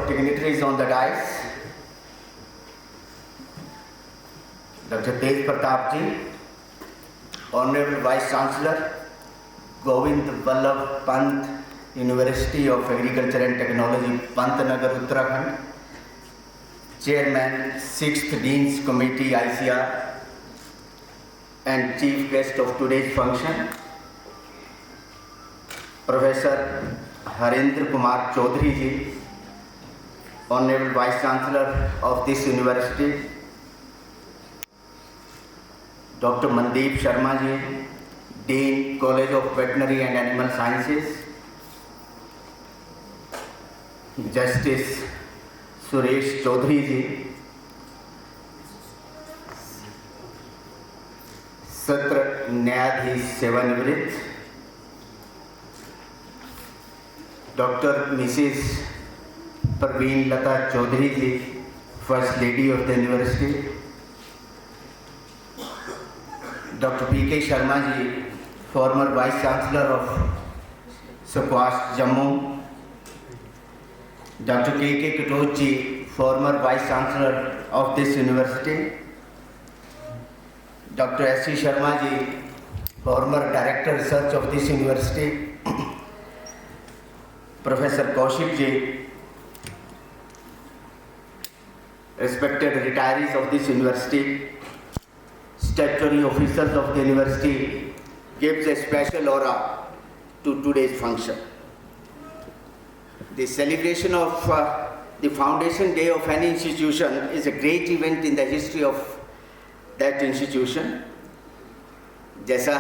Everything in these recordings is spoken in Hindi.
of dignitaries on the dais, Dr. Tej Pratap Ji, Honorable Vice Chancellor, Govind Vallabh Pant, University of Agriculture and Technology, Pantnagar, Uttarakhand, Chairman, 6th Dean's Committee, ICR, and Chief Guest of today's function, Professor Harendra Kumar Chaudhary Ji, Honorable Vice Chancellor of this University, Dr. Mandeep Sharma Ji, Dean, College of Veterinary and Animal Sciences, Justice Suresh Chaudhary Ji, Satra Nyayadhish Sevanivrit, Dr. Mrs. Parveen Lata Chaudhary Ji, First Lady of the University, Dr. P.K. Sharma Ji, former Vice Chancellor of SUPAST Jammu, Dr. K.K. Katoch Ji, former Vice Chancellor of this University, Dr. S.C. Sharma Ji, former Director Research of this University, Professor Kaushik Ji, respected retirees of this University, statutory officials of the University, gives a special aura to today's function. The celebration of the foundation day of any institution is a great event in the history of that institution. जैसा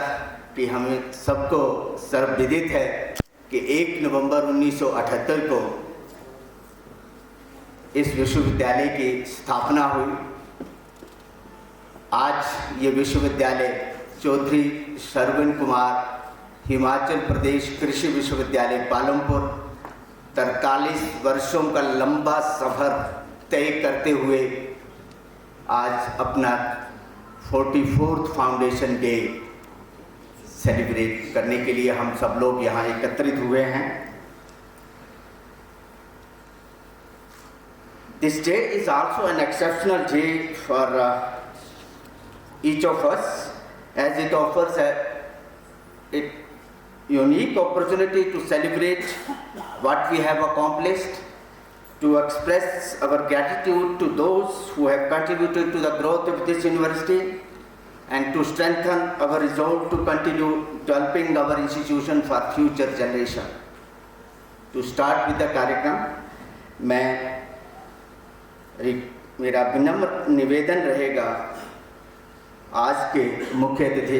कि हमें सबको सर्वविदित है कि 1 नवंबर 1978 को इस विश्वविद्यालय की स्थापना हुई। आज ये विश्वविद्यालय चौधरी श्रवण कुमार हिमाचल प्रदेश कृषि विश्वविद्यालय पालमपुर 43 वर्षों का लंबा सफर तय करते हुए आज अपना 44th फाउंडेशन डे सेलिब्रेट करने के लिए हम सब लोग यहाँ एकत्रित हुए हैं। This day is also an exceptional day for each of us, as it offers a unique opportunity to celebrate what we have accomplished, to express our gratitude to those who have contributed to the growth of this university, and to strengthen our resolve to continue developing our institution for future generation. To start with the कार्यक्रम, मेरा विनम्र निवेदन रहेगा आज के मुख्य अतिथि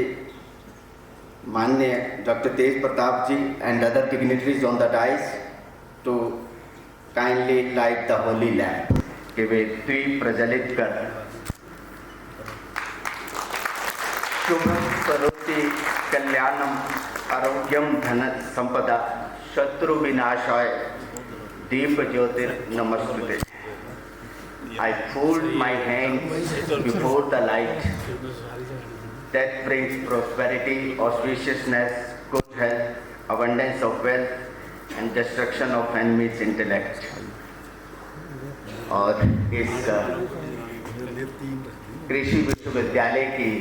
माननीय doctor Tej Pratap ji and other dignitaries on the dais to kindly light the holy lamp कि वे दीप प्रज्वलित कर शुभम करोति कल्याणम आरोग्यम धन संपदा शत्रु विनाशाय दीप ज्योतिर नमस्ते। I fold my hands before the light that brings prosperity, auspiciousness, good health, abundance of wealth and destruction of enemies' intellect. और इस कृषि विश्वविद्यालय की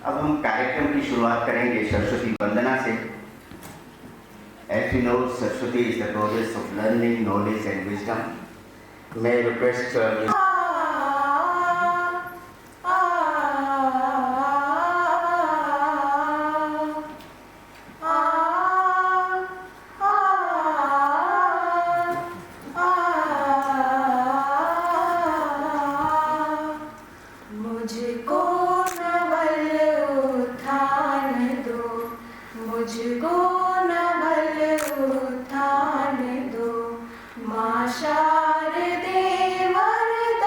अब हम कार्यक्रम की शुरुआत करेंगे सरस्वती वंदना से। As you know, Saraswati is the goddess of learning, knowledge and wisdom. May I request Sharde वरदानी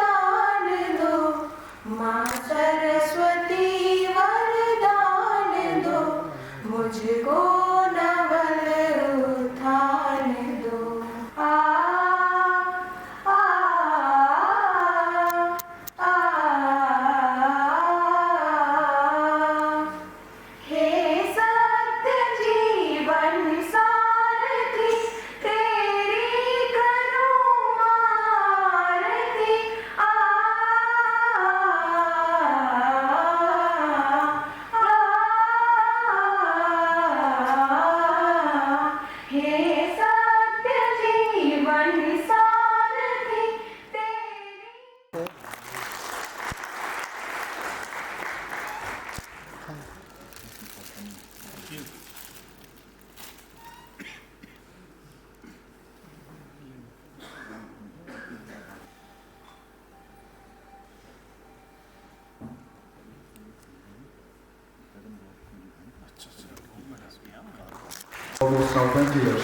almost now 20 years,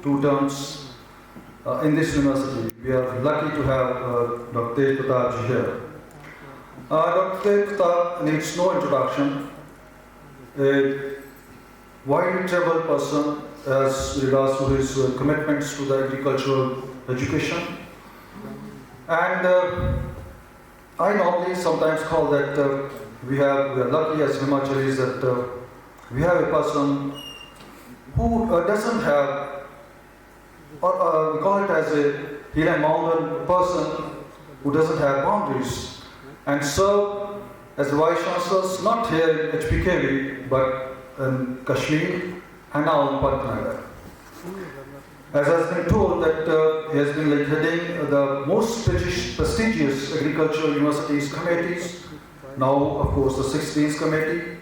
2 terms in this university. We are lucky to have Dr. Tej Pratap ji here. Dr. Tej Pratap needs no introduction. A widely travelled person as regards to his commitments to the agricultural education. And I normally sometimes call that we are lucky as Himachalis that we have a person who doesn't have, or we call it as a hill and mountain person who doesn't have boundaries, and serve as vice chancellors not here in HPKV but in Kashmir and now in Patnagar. As has been told that he has been heading the most prestigious agricultural universities committees, now of course the 16th committee.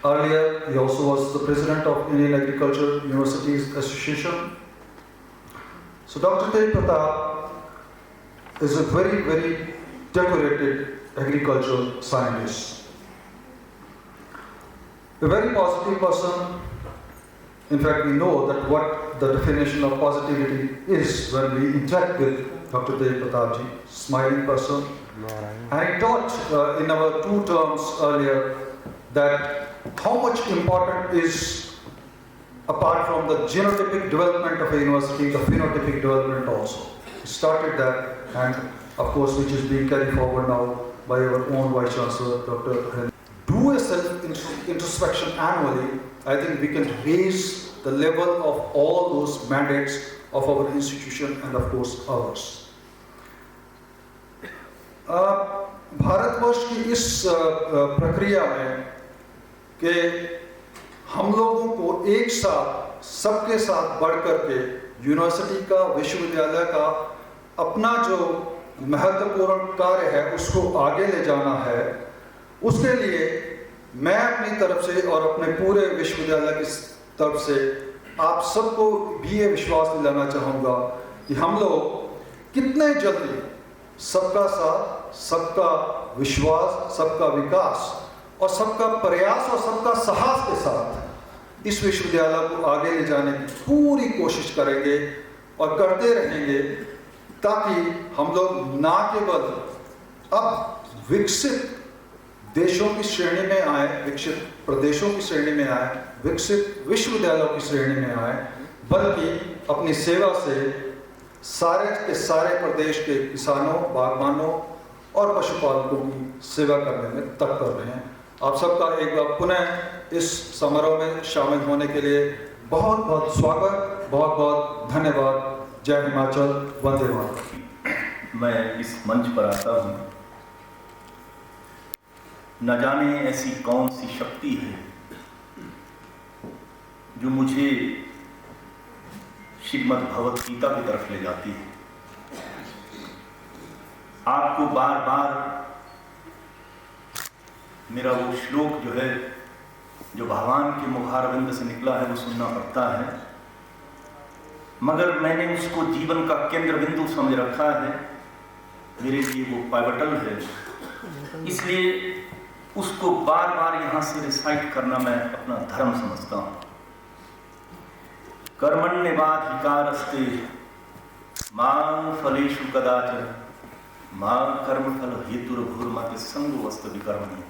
Earlier he also was the president of Indian Agricultural Universities Association. So Dr. Tej Pratap is a very, very decorated agricultural scientist. A very positive person. In fact, we know that what the definition of positivity is when we interact with Dr. Tej Pratap ji, smiling person. And he taught in our 2 terms earlier that how much important is, apart from the genotypic development of a university, the phenotypic development also. He started that, and of course which is being carried forward now by our own Vice Chancellor, Dr. Henry. Do a self-introspection annually. I think we can raise the level of all those mandates of our institution and of course ours. Bharatvarsh की इस प्रक्रिया में कि हम लोगों को एक साथ सबके साथ बढ़कर के यूनिवर्सिटी का, विश्वविद्यालय का अपना जो महत्वपूर्ण कार्य है उसको आगे ले जाना है, उसके लिए मैं अपनी तरफ से और अपने पूरे विश्वविद्यालय की तरफ से आप सबको भी ये विश्वास दिलाना चाहूँगा कि हम लोग कितने जल्दी सबका साथ, सबका विश्वास, सबका विकास और सबका प्रयास और सबका साहस के साथ इस विश्वविद्यालय को आगे ले जाने की पूरी कोशिश करेंगे और करते रहेंगे, ताकि हम लोग ना केवल अब विकसित देशों की श्रेणी में आए, विकसित प्रदेशों की श्रेणी में आए, विकसित विश्वविद्यालयों की श्रेणी में आए, बल्कि अपनी सेवा से सारे के सारे प्रदेश के किसानों, बागवानों और पशुपालकों की सेवा करने में तत्पर रहें। आप सबका एक बार पुनः इस समारोह में शामिल होने के लिए बहुत बहुत स्वागत, बहुत बहुत धन्यवाद। जय हिमाचल, वंदे मातरम। मैं इस मंच पर आता हूँ, न जाने ऐसी कौन सी शक्ति है जो मुझे श्रीमद् भगवत गीता की तरफ ले जाती है। आपको बार बार मेरा वो श्लोक जो है, जो भगवान के मुखारविंद से निकला है, वो सुनना पड़ता है, मगर मैंने उसको जीवन का केंद्र बिंदु समझ रखा है। मेरे लिए वो पाइवटल है, इसलिए उसको बार बार यहाँ से रिसाइट करना मैं अपना धर्म समझता हूँ। कर्मण्येवाधिकारस्ते मा फलेषु कदाचन मा कर्मफल हेतुर्भुर्मा संगोऽस्ति विकर्मणि।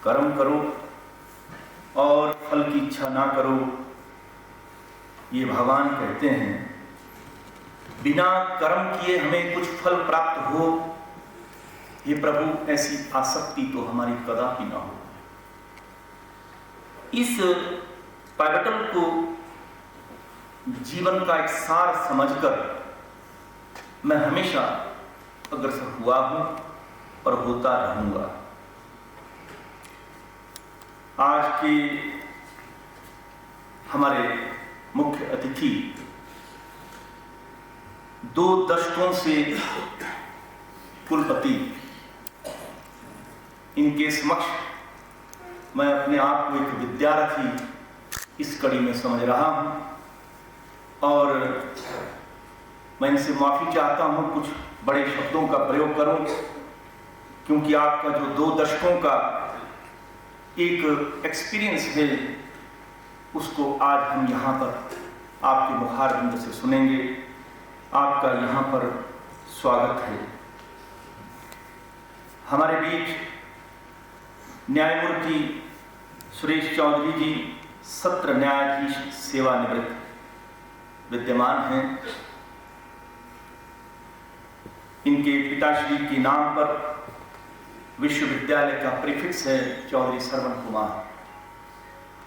कर्म करो और फल की इच्छा ना करो, ये भगवान कहते हैं। बिना कर्म किए हमें कुछ फल प्राप्त हो, ये प्रभु ऐसी आसक्ति तो हमारी कदापि ना हो। इस पाइवटल को जीवन का एक सार समझकर मैं हमेशा अग्रसर हुआ हूं और होता रहूंगा। आज के हमारे मुख्य अतिथि 2 दशकों से कुलपति, इनके समक्ष मैं अपने आप को एक विद्यार्थी इस कड़ी में समझ रहा हूं और मैं इनसे माफ़ी चाहता हूं कुछ बड़े शब्दों का प्रयोग करूं, क्योंकि आपका जो 2 दशकों का एक एक्सपीरियंस है उसको आज हम यहाँ पर आपके मुखारबिंद से सुनेंगे। आपका यहाँ पर स्वागत है। हमारे बीच न्यायमूर्ति सुरेश चौधरी जी सत्र न्यायाधीश सेवानिवृत्त विद्यमान हैं। इनके पिताश्री के नाम पर विश्वविद्यालय का प्रीफिक्स है चौधरी श्रवण कुमार।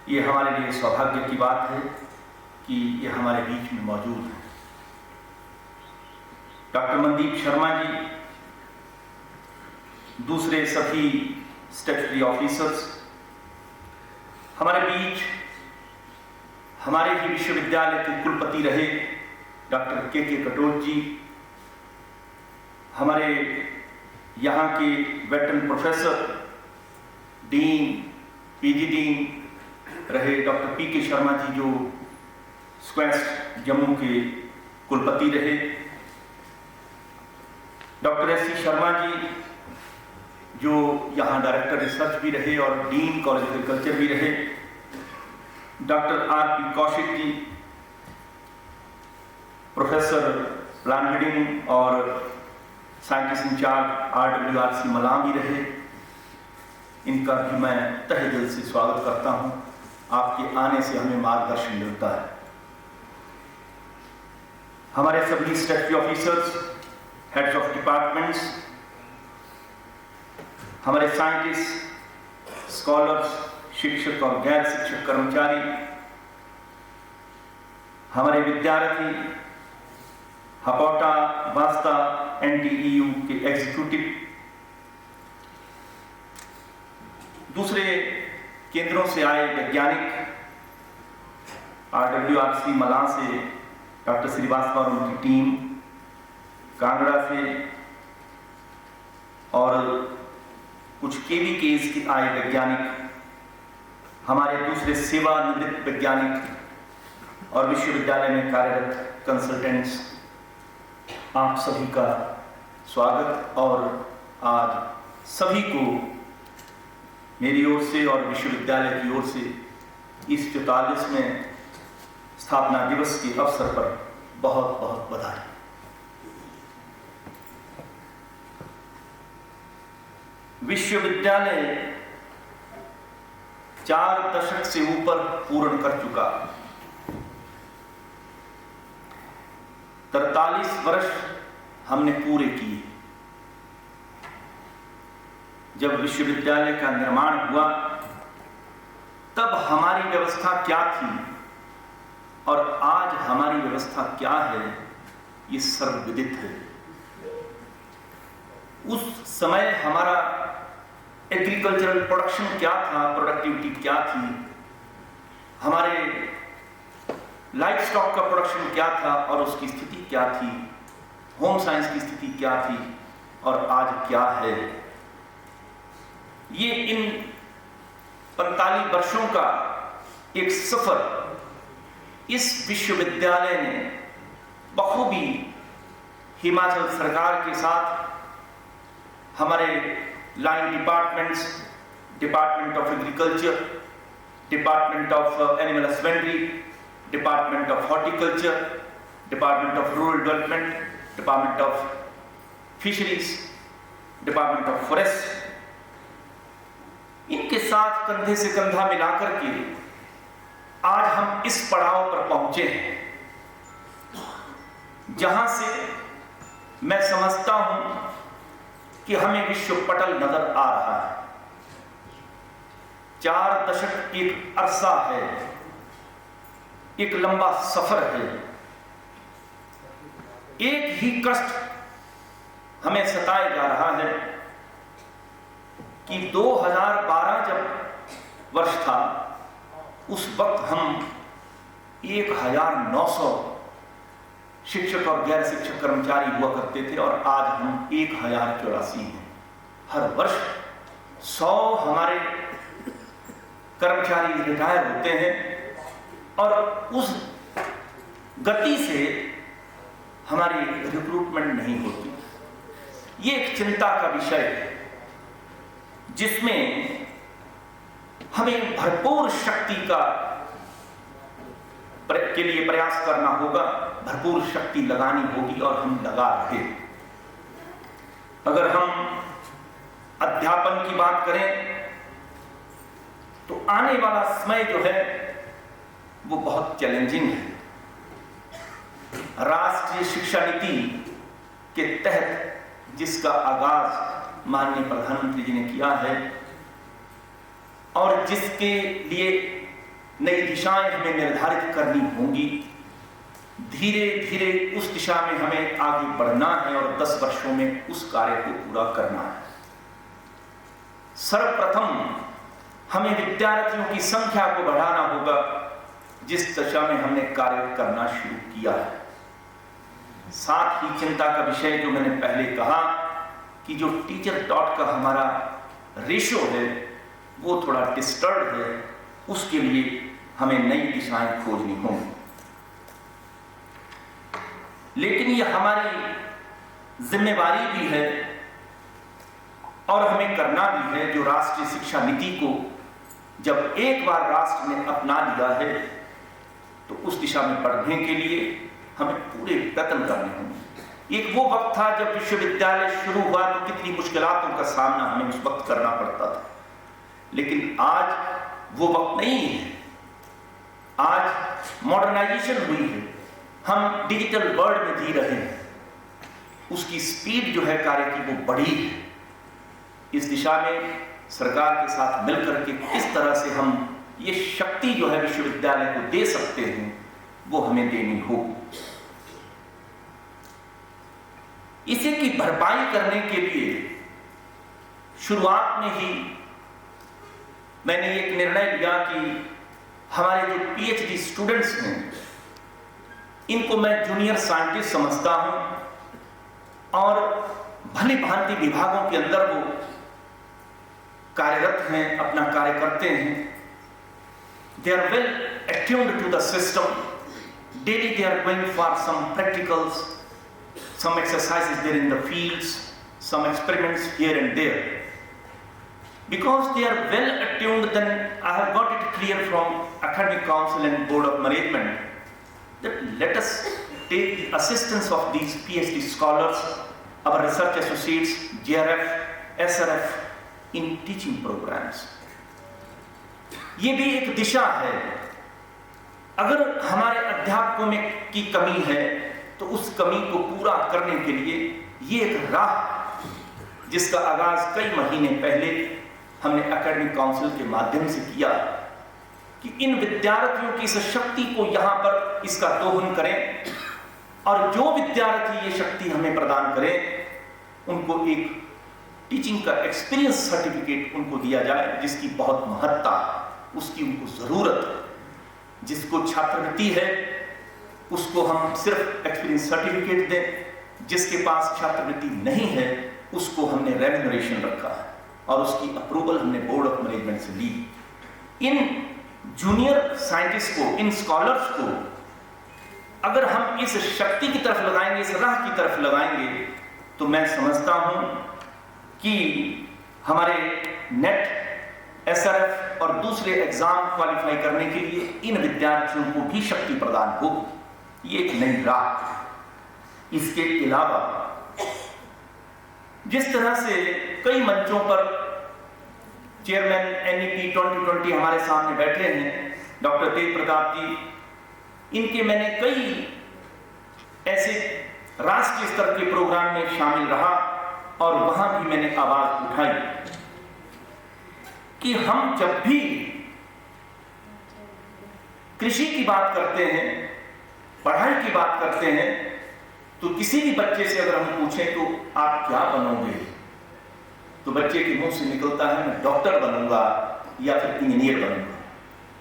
ये हमारे लिए सौभाग्य की बात है कि ये हमारे बीच में मौजूद है। डॉक्टर मनदीप शर्मा जी, दूसरे सभी स्टैट्यूटरी ऑफिसर्स, हमारे बीच हमारे ही विश्वविद्यालय के कुलपति रहे डॉक्टर के कटोच जी, हमारे यहाँ के veteran professor, dean, PG dean रहे डॉक्टर पी.के. शर्मा जी जो स्क्वेस्ट जम्मू के कुलपति रहे, डॉक्टर एस.सी. शर्मा जी जो यहाँ डायरेक्टर रिसर्च भी रहे और डीन कॉलेज ऑफ एग्रीकल्चर भी रहे, doctor RP. Kaushik ji professor plan building और साइंटिस्ट इंचार्ज RWRC मलाम भी रहे। इनका भी मैं तहे दिल से स्वागत करता हूँ। आपके आने से हमें मार्गदर्शन मिलता है। हमारे सभी statutory officers, heads of departments, हमारे साइंटिस्ट, स्कॉलर्स, शिक्षक और गैर शिक्षक कर्मचारी, हमारे विद्यार्थी, हपोटा, वास्ता, NTEU के एग्जीक्यूटिव, दूसरे केंद्रों से आए वैज्ञानिक, RWRC मलां से डॉक्टर श्रीवास्तव और उनकी टीम, कांगड़ा से और कुछ KVKs के आए वैज्ञानिक, हमारे दूसरे सेवानिवृत्त वैज्ञानिक और विश्वविद्यालय में कार्यरत कंसल्टेंट्स, आप सभी का स्वागत। और आज सभी को मेरी ओर से और विश्वविद्यालय की ओर से इस 44वें स्थापना दिवस के अवसर पर बहुत बहुत बधाई। विश्वविद्यालय 4 दशक से ऊपर पूर्ण कर चुका। 43 वर्ष हमने पूरे किए। जब विश्वविद्यालय का निर्माण हुआ तब हमारी व्यवस्था क्या थी और आज हमारी व्यवस्था क्या है, ये सर्वविदित है। उस समय हमारा एग्रीकल्चरल प्रोडक्शन क्या था, प्रोडक्टिविटी क्या थी, हमारे लाइफ स्टॉक का प्रोडक्शन क्या था और उसकी स्थिति क्या थी, होम साइंस की स्थिति क्या थी और आज क्या है। ये इन 45 वर्षों का एक सफर इस विश्वविद्यालय ने बखूबी हिमाचल सरकार के साथ हमारे line departments, department of agriculture, department of animal husbandry, department of horticulture, department of rural development, department of fisheries, department of forest, इनके साथ कंधे से कंधा मिलाकर के आज हम इस पड़ाव पर पहुंचे हैं जहां से मैं समझता हूं कि हमें विश्व पटल नजर आ रहा है। 4 दशक एक अरसा है, एक लंबा सफर है। एक ही कष्ट हमें सताया जा रहा है कि 2012 जब वर्ष था उस वक्त हम 1900 शिक्षक और गैर शिक्षक कर्मचारी हुआ करते थे और आज हम 1084 हैं। हर वर्ष 100 हमारे कर्मचारी रिटायर होते हैं और उस गति से हमारी रिक्रूटमेंट नहीं होती। ये एक चिंता का विषय है जिसमें हमें भरपूर शक्ति का के लिए प्रयास करना होगा, भरपूर शक्ति लगानी होगी और हम लगा रहे। अगर हम अध्यापन की बात करें तो आने वाला समय जो है वो बहुत चैलेंजिंग है। राष्ट्रीय शिक्षा नीति के तहत जिसका आगाज माननीय प्रधानमंत्री जी ने किया है और जिसके लिए नई दिशाएं हमें निर्धारित करनी होंगी, धीरे धीरे उस दिशा में हमें आगे बढ़ना है और 10 वर्षों में उस कार्य को पूरा करना है। सर्वप्रथम हमें विद्यार्थियों की संख्या को बढ़ाना होगा, जिस दिशा में हमने कार्य करना शुरू किया है। साथ ही चिंता का विषय जो मैंने पहले कहा कि जो टीचर डॉट का हमारा रेशो है वो थोड़ा डिस्टर्ब है, उसके लिए हमें नई दिशाएं खोजनी होंगी। लेकिन ये हमारी जिम्मेवारी भी है और हमें करना भी है। जो राष्ट्रीय शिक्षा नीति को जब एक बार राष्ट्र ने अपना लिया है तो उस दिशा में बढ़ने के लिए हमें पूरे प्रयत्न करने होंगे। एक वो वक्त था जब विश्वविद्यालय शुरू हुआ तो कितनी मुश्किलों का सामना हमें उस वक्त करना पड़ता था, लेकिन आज वो वक्त नहीं है। आज मॉडर्नाइजेशन हुई है, हम डिजिटल वर्ल्ड में जी रहे हैं, उसकी स्पीड जो है कार्य की वो बढ़ी है। इस दिशा में सरकार के साथ मिलकर के किस तरह से हम ये शक्ति जो है विश्वविद्यालय को दे सकते हैं वो हमें देनी होगी। इसी की भरपाई करने के लिए शुरुआत में ही मैंने एक निर्णय लिया कि हमारे जो पीएचडी स्टूडेंट्स हैं इनको मैं जूनियर साइंटिस्ट समझता हूं और भली भांति विभागों के अंदर वो कार्यरत हैं, अपना कार्य करते हैं। They are well attuned to the system. Daily they are going for some practicals, some exercises there in the fields, some experiments here and there. Because they are well attuned, then I have got it clear from Academic Council and Board of Management that let us take the assistance of these PhD scholars, our research associates, JRF, SRF in teaching programs. ये भी एक दिशा है। अगर हमारे अध्यापकों में की कमी है तो उस कमी को पूरा करने के लिए ये एक राह जिसका आगाज कई महीने पहले हमने एकेडमिक काउंसिल के माध्यम से किया कि इन विद्यार्थियों की इस शक्ति को यहाँ पर इसका दोहन करें और जो विद्यार्थी ये शक्ति हमें प्रदान करें उनको एक टीचिंग का एक्सपीरियंस सर्टिफिकेट उनको दिया जाए, जिसकी बहुत महत्ता, उसकी उनको जरूरत है। जिसको छात्रवृत्ति है उसको हम सिर्फ एक्सपीरियंस सर्टिफिकेट दें, जिसके पास छात्रवृत्ति नहीं है उसको हमने रेम्यूनरेशन रखा है और उसकी अप्रूवल हमने बोर्ड ऑफ मैनेजमेंट से ली। इन जूनियर साइंटिस्ट को, इन स्कॉलर्स को अगर हम इस शक्ति की तरफ लगाएंगे, इस राह की तरफ लगाएंगे, तो मैं समझता हूं कि हमारे नेट, एसआरएफ और दूसरे एग्जाम क्वालिफाई करने के लिए इन विद्यार्थियों को भी शक्ति प्रदान होगी। ये एक नई राह। इसके अलावा जिस तरह से कई मंचों पर चेयरमैन एनईपी 2020 हमारे सामने बैठे हैं, डॉक्टर तेज प्रताप जी, इनके मैंने कई ऐसे राष्ट्रीय स्तर के प्रोग्राम में शामिल रहा और वहां भी मैंने आवाज उठाई कि हम जब भी कृषि की बात करते हैं, पढ़ाई की बात करते हैं, तो किसी भी बच्चे से अगर हम पूछें तो आप क्या बनोगे, तो बच्चे के मुंह से निकलता है मैं डॉक्टर बनूंगा या फिर इंजीनियर बनूंगा।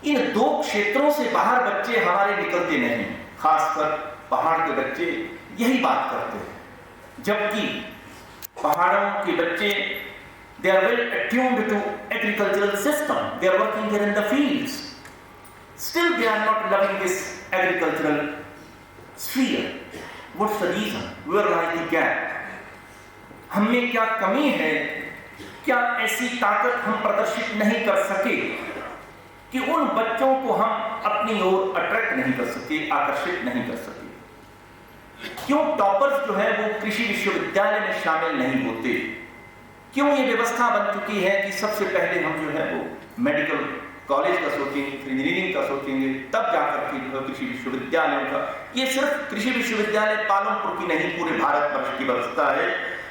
इन दो क्षेत्रों से बाहर बच्चे हमारे निकलते नहीं, खासकर पहाड़ के बच्चे यही बात करते हैं। जबकि पहाड़ों के बच्चे they are well attuned to agricultural system, they are working there in the fields, still they are not loving this agricultural sphere. What's the reason? Where lies the gap? हम में क्या कमी है? क्या ऐसी ताकत हम प्रदर्शित नहीं कर सके कि उन बच्चों को हम अपनी ओर अट्रैक्ट नहीं कर सके, आकर्षित नहीं कर सके। क्यों टॉपर्स जो है वो कृषि विश्वविद्यालय में शामिल नहीं होते? क्यों ये व्यवस्था बन चुकी है कि सबसे पहले हम जो है वो मेडिकल कॉलेज का सोचेंगे, फिर इंजीनियरिंग का सोचेंगे, तब जाकर के जो है कृषि विश्वविद्यालयों का। ये सिर्फ कृषि विश्वविद्यालय पालमपुर की नहीं, पूरे भारतवर्ष की व्यवस्था है।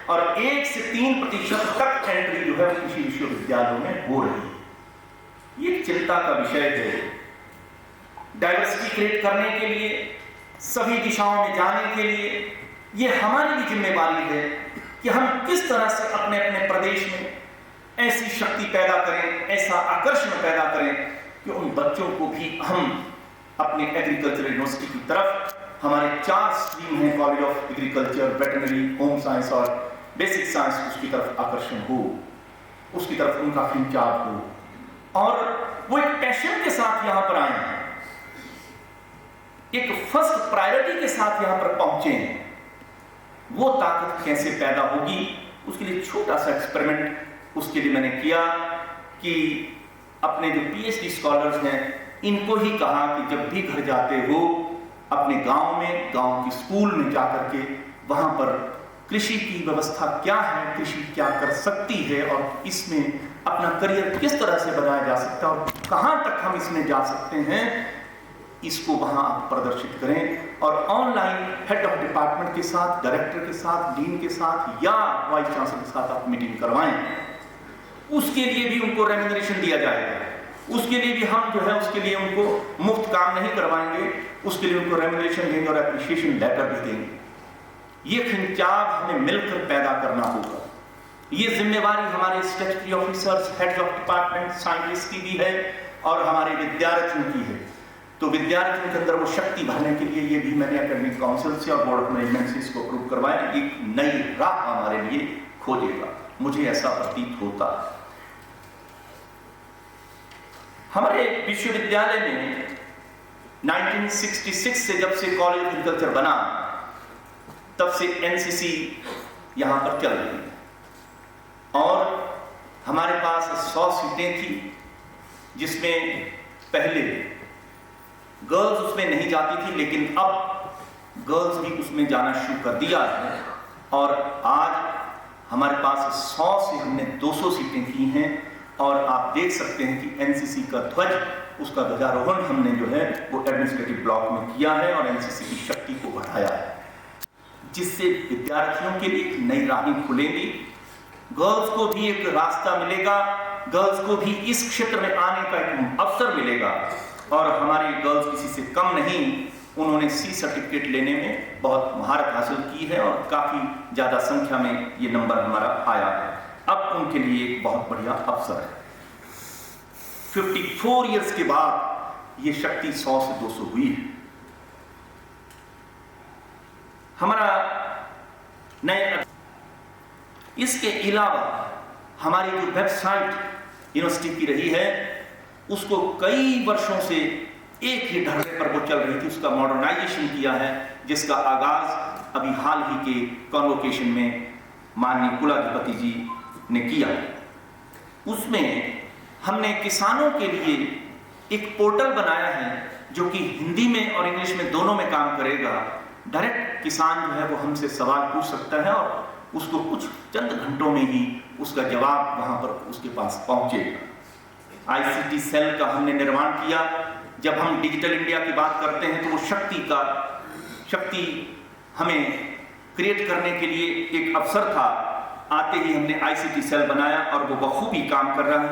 और 1 से 3% तक एंट्री जो है कृषि विश्वविद्यालयों में हो रही है। ये एक चिंता का विषय है। डाइवर्सिटी क्रिएट करने के लिए, सभी दिशाओं में जाने के लिए ये हमारी भी जिम्मेवारी है कि हम किस तरह से अपने अपने प्रदेश में ऐसी शक्ति पैदा करें, ऐसा आकर्षण पैदा करें कि उन बच्चों को भी हम अपने एग्रीकल्चर यूनिवर्सिटी की तरफ, हमारे 4 स्ट्रीम हैं, college of agriculture, veterinary, home science और बेसिक साइंस, उसकी तरफ आकर्षण हो, उसकी तरफ उनका खिंचाव हो और वो एक पैशन के साथ यहां पर आए हैं, एक फर्स्ट प्रायोरिटी के साथ यहां पर पहुंचे हैं। वो ताकत कैसे पैदा होगी, उसके लिए छोटा सा एक्सपेरिमेंट उसके लिए मैंने किया कि अपने जो पीएचडी स्कॉलर्स हैं इनको ही कहा कि जब भी घर जाते हो अपने गांव में, गांव की स्कूल में जाकर के वहां पर कृषि की व्यवस्था क्या है, कृषि क्या कर सकती है और इसमें अपना करियर किस तरह से बनाया जा सकता है और कहां तक हम इसमें जा सकते हैं, इसको वहां आप प्रदर्शित करें। और ऑनलाइन हेड ऑफ डिपार्टमेंट के साथ, डायरेक्टर के साथ, डीन के साथ या वाइस चांसलर के साथ आप मीटिंग करवाएं। उसके लिए भी उनको रेम्यूनरेशन दिया जाएगा, उसके लिए भी हम जो है उसके लिए उनको मुफ्त काम नहीं करवाएंगे, उसके लिए उनको रेम्यूनरेशन देंगे और एप्रिसिएशन लेटर भी देंगे। ये खिंचाव हमें मिलकर पैदा करना होगा। ये जिम्मेवारी हमारे statutory officers, heads of department, scientist की भी है और हमारे विद्यार्थियों की है। तो विद्यार्थियों के अंदर वो शक्ति भरने के लिए ये भी मैंने एकेडमिक काउंसिल से और बोर्ड ऑफ मैनेजमेंट से इसको अप्रूव करवाया। एक नई राह हमारे लिए खोजेगा, मुझे ऐसा प्रतीत होता है। हमारे विश्वविद्यालय में 1966 से जब से कॉलेज ऑफ एग्रीकल्चर बना तब से एनसीसी यहां पर चल रही है और हमारे पास 100 सीटें थी, जिसमें पहले गर्ल्स उसमें नहीं जाती थी, लेकिन अब गर्ल्स भी उसमें जाना शुरू कर दिया है और आज हमारे पास 100 से हमने 200 सीटें की हैं और आप देख सकते हैं कि एनसीसी का ध्वज, उसका ध्वजारोहण हमने जो है वो एडमिनिस्ट्रेटिव ब्लॉक में किया है और एनसीसी की शक्ति को बढ़ाया है, जिससे विद्यार्थियों के लिए एक नई राहें खुलेंगी, गर्ल्स को भी एक रास्ता मिलेगा, गर्ल्स को भी इस क्षेत्र में आने का एक अवसर मिलेगा। और हमारी गर्ल्स किसी से कम नहीं, उन्होंने सी सर्टिफिकेट लेने में बहुत महारत हासिल की है और काफी ज्यादा संख्या में ये नंबर हमारा आया है। अब उनके लिए एक बहुत बढ़िया अवसर है। 54 इयर्स के बाद ये शक्ति 100 से 200 हुई है। हमारा नए इसके अलावा हमारी जो वेबसाइट यूनिवर्सिटी की रही है उसको कई वर्षों से एक ही ढर्रे पर वो चल रही थी, उसका मॉडर्नाइजेशन किया है, जिसका आगाज अभी हाल ही के कॉन्वोकेशन में माननीय कुलाधिपति जी ने किया। उसमें हमने किसानों के लिए एक पोर्टल बनाया है जो कि हिंदी में और इंग्लिश में दोनों में काम करेगा। डायरेक्ट किसान जो है वो हमसे सवाल पूछ सकता है और उसको कुछ चंद घंटों में ही उसका जवाब वहां पर उसके पास पहुंचेगा। आईसीटी सेल का हमने निर्माण किया। जब हम डिजिटल इंडिया की बात करते हैं तो वो शक्ति हमें क्रिएट करने के लिए एक अवसर था। आते ही हमने आईसीटी सेल बनाया और वो बखूबी काम कर रहा है।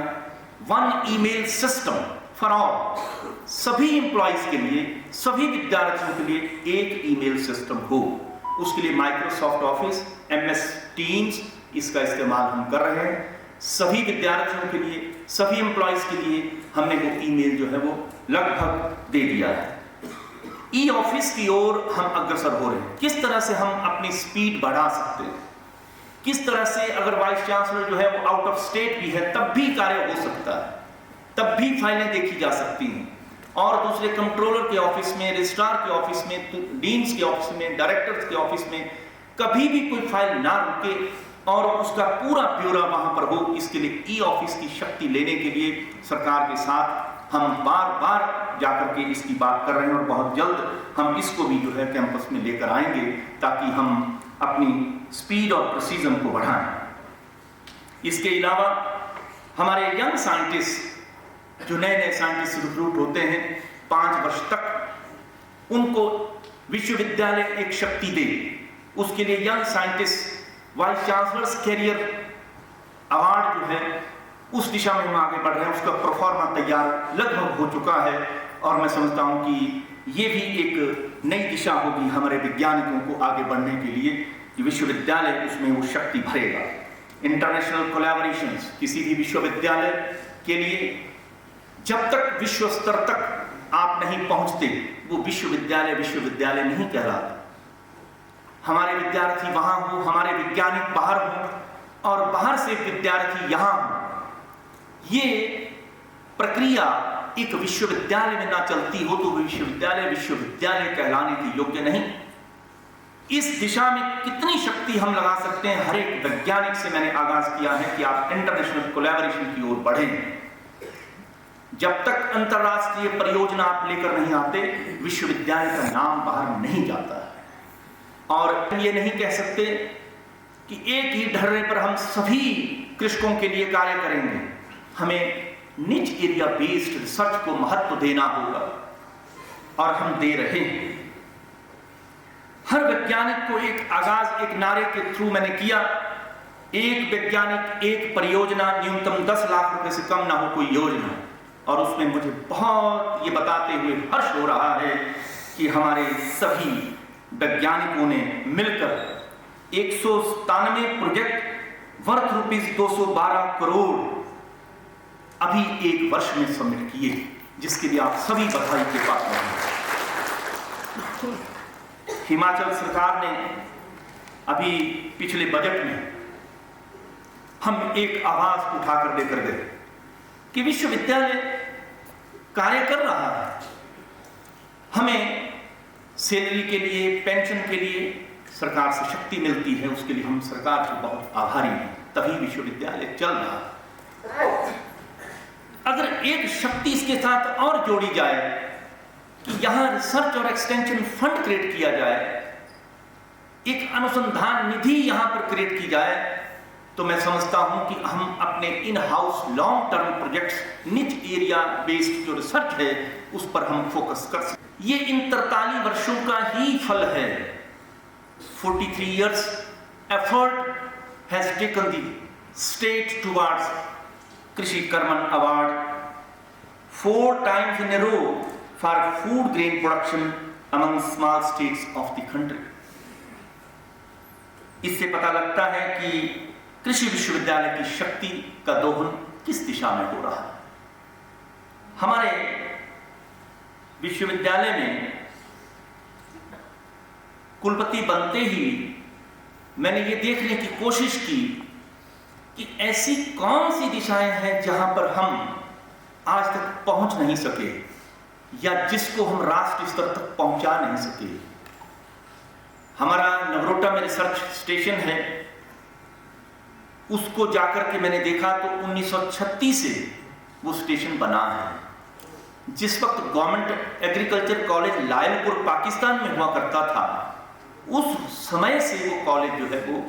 1 ईमेल सिस्टम फॉर ऑल, सभी एम्प्लॉइज के लिए, सभी विद्यार्थियों के लिए एक ईमेल सिस्टम हो। उसके लिए माइक्रोसॉफ्ट ऑफिस, MS टीम्स, इसका इस्तेमाल हम कर रहे हैं। सभी विद्यार्थियों के लिए, सभी एम्प्लॉइज के लिए हमने वो ईमेल जो है वो लगभग दे दिया है। ई ऑफिस की ओर हम अग्रसर हो रहे हैं। किस तरह से हम अपनी स्पीड बढ़ा सकते हैं, किस तरह से अगर वाइस चांसलर जो है वो आउट ऑफ स्टेट भी है तब भी कार्य हो सकता है, तब भी फाइलें देखी जा सकती हैं। और दूसरे कंट्रोलर के ऑफिस में, रजिस्ट्रार के ऑफिस में, डीन्स के ऑफिस में, डायरेक्टर्स के ऑफिस में कभी भी कोई फाइल ना रुके और उसका पूरा ब्यौरा वहां पर हो। इसके लिए ई ऑफिस की शक्ति लेने के लिए सरकार के साथ हम बार बार जाकर के इसकी बात कर रहे हैं और बहुत जल्द हम इसको भी जो है कैंपस में लेकर आएंगे ताकि हम अपनी स्पीड और प्रिसीजन को बढ़ाएं। इसके अलावा हमारे यंग साइंटिस्ट जो नए नए साइंटिस्ट रिक्रूट होते हैं 5 वर्ष तक उनको विश्वविद्यालय एक शक्ति दे, उसके लिए young scientist vice chancellor's career award जो है उस दिशा में हम आगे बढ़ रहे हैं। उसका प्रोफार्मा तैयार लगभग हो चुका है और मैं समझता हूं कि ये भी एक नई दिशा होगी हमारे वैज्ञानिकों को आगे बढ़ने के लिए कि विश्वविद्यालय उसमें वो शक्ति भरेगा। इंटरनेशनल कोलैबोरेशंस किसी भी विश्वविद्यालय के लिए जब तक विश्व स्तर तक आप नहीं पहुंचते वो विश्वविद्यालय नहीं कहलाता। हमारे विद्यार्थी वहां हो, हमारे वैज्ञानिक बाहर हो और बाहर से विद्यार्थी यहां हो, ये प्रक्रिया एक विश्वविद्यालय में ना चलती हो तो विश्वविद्यालय कहलाने के योग्य नहीं। इस दिशा में कितनी शक्ति हम लगा सकते हैं, हर एक वैज्ञानिक से मैंने आगाज किया है कि आप इंटरनेशनल कोलैबोरेशन की ओर बढ़ें। जब तक अंतरराष्ट्रीय परियोजना आप लेकर नहीं आते विश्वविद्यालय का नाम बाहर नहीं जाता है। और ये नहीं कह सकते कि एक ही ढर्रे पर हम सभी कृषकों के लिए कार्य करेंगे। हमें निच एरिया बेस्ड रिसर्च को महत्व देना होगा और हम दे रहे हैं। हर वैज्ञानिक को एक आगाज एक नारे के थ्रू मैंने किया, एक वैज्ञानिक एक परियोजना, न्यूनतम 10 लाख रुपए से कम ना हो कोई योजना। और उसमें मुझे बहुत ये बताते हुए हर्ष हो रहा है कि हमारे सभी वैज्ञानिकों ने मिलकर 197 प्रोजेक्ट वर्थ ₹212 करोड़ अभी एक वर्ष में सबमिट किए, जिसके लिए आप सभी बधाई के पात्र हैं। हिमाचल सरकार ने अभी पिछले बजट में हम एक आवाज उठाकर लेकर गए कि विश्वविद्यालय कार्य कर रहा है, हमें सैलरी के लिए, पेंशन के लिए सरकार से शक्ति मिलती है, उसके लिए हम सरकार से बहुत आभारी हैं, तभी विश्वविद्यालय चल रहा है। अगर एक शक्ति इसके साथ और जोड़ी जाए कि यहां रिसर्च और एक्सटेंशन फंड क्रिएट किया जाए, एक अनुसंधान निधि यहां पर क्रिएट की जाए, तो मैं समझता हूं कि हम अपने in house long term projects, निच एरिया बेस्ड जो रिसर्च है उस पर हम फोकस कर सकते। ये इन 43 वर्षों का ही फल है। 43 years effort has taken the state towards कृषि कर्मण award 4 times in a row for food grain production among small states of the country। इससे पता लगता है कि कृषि विश्वविद्यालय की शक्ति का दोहन किस दिशा में हो रहा है। हमारे विश्वविद्यालय में कुलपति बनते ही मैंने ये देखने की कोशिश की कि ऐसी कौन सी दिशाएं हैं जहां पर हम आज तक पहुंच नहीं सके या जिसको हम राष्ट्रीय स्तर तक पहुंचा नहीं सके। हमारा नगरोटा में रिसर्च स्टेशन है, उसको जाकर के मैंने देखा तो 1936 से वो स्टेशन बना है। जिस वक्त government agriculture college Lyallpur Pakistan में हुआ करता था, उस समय से वो कॉलेज जो है वो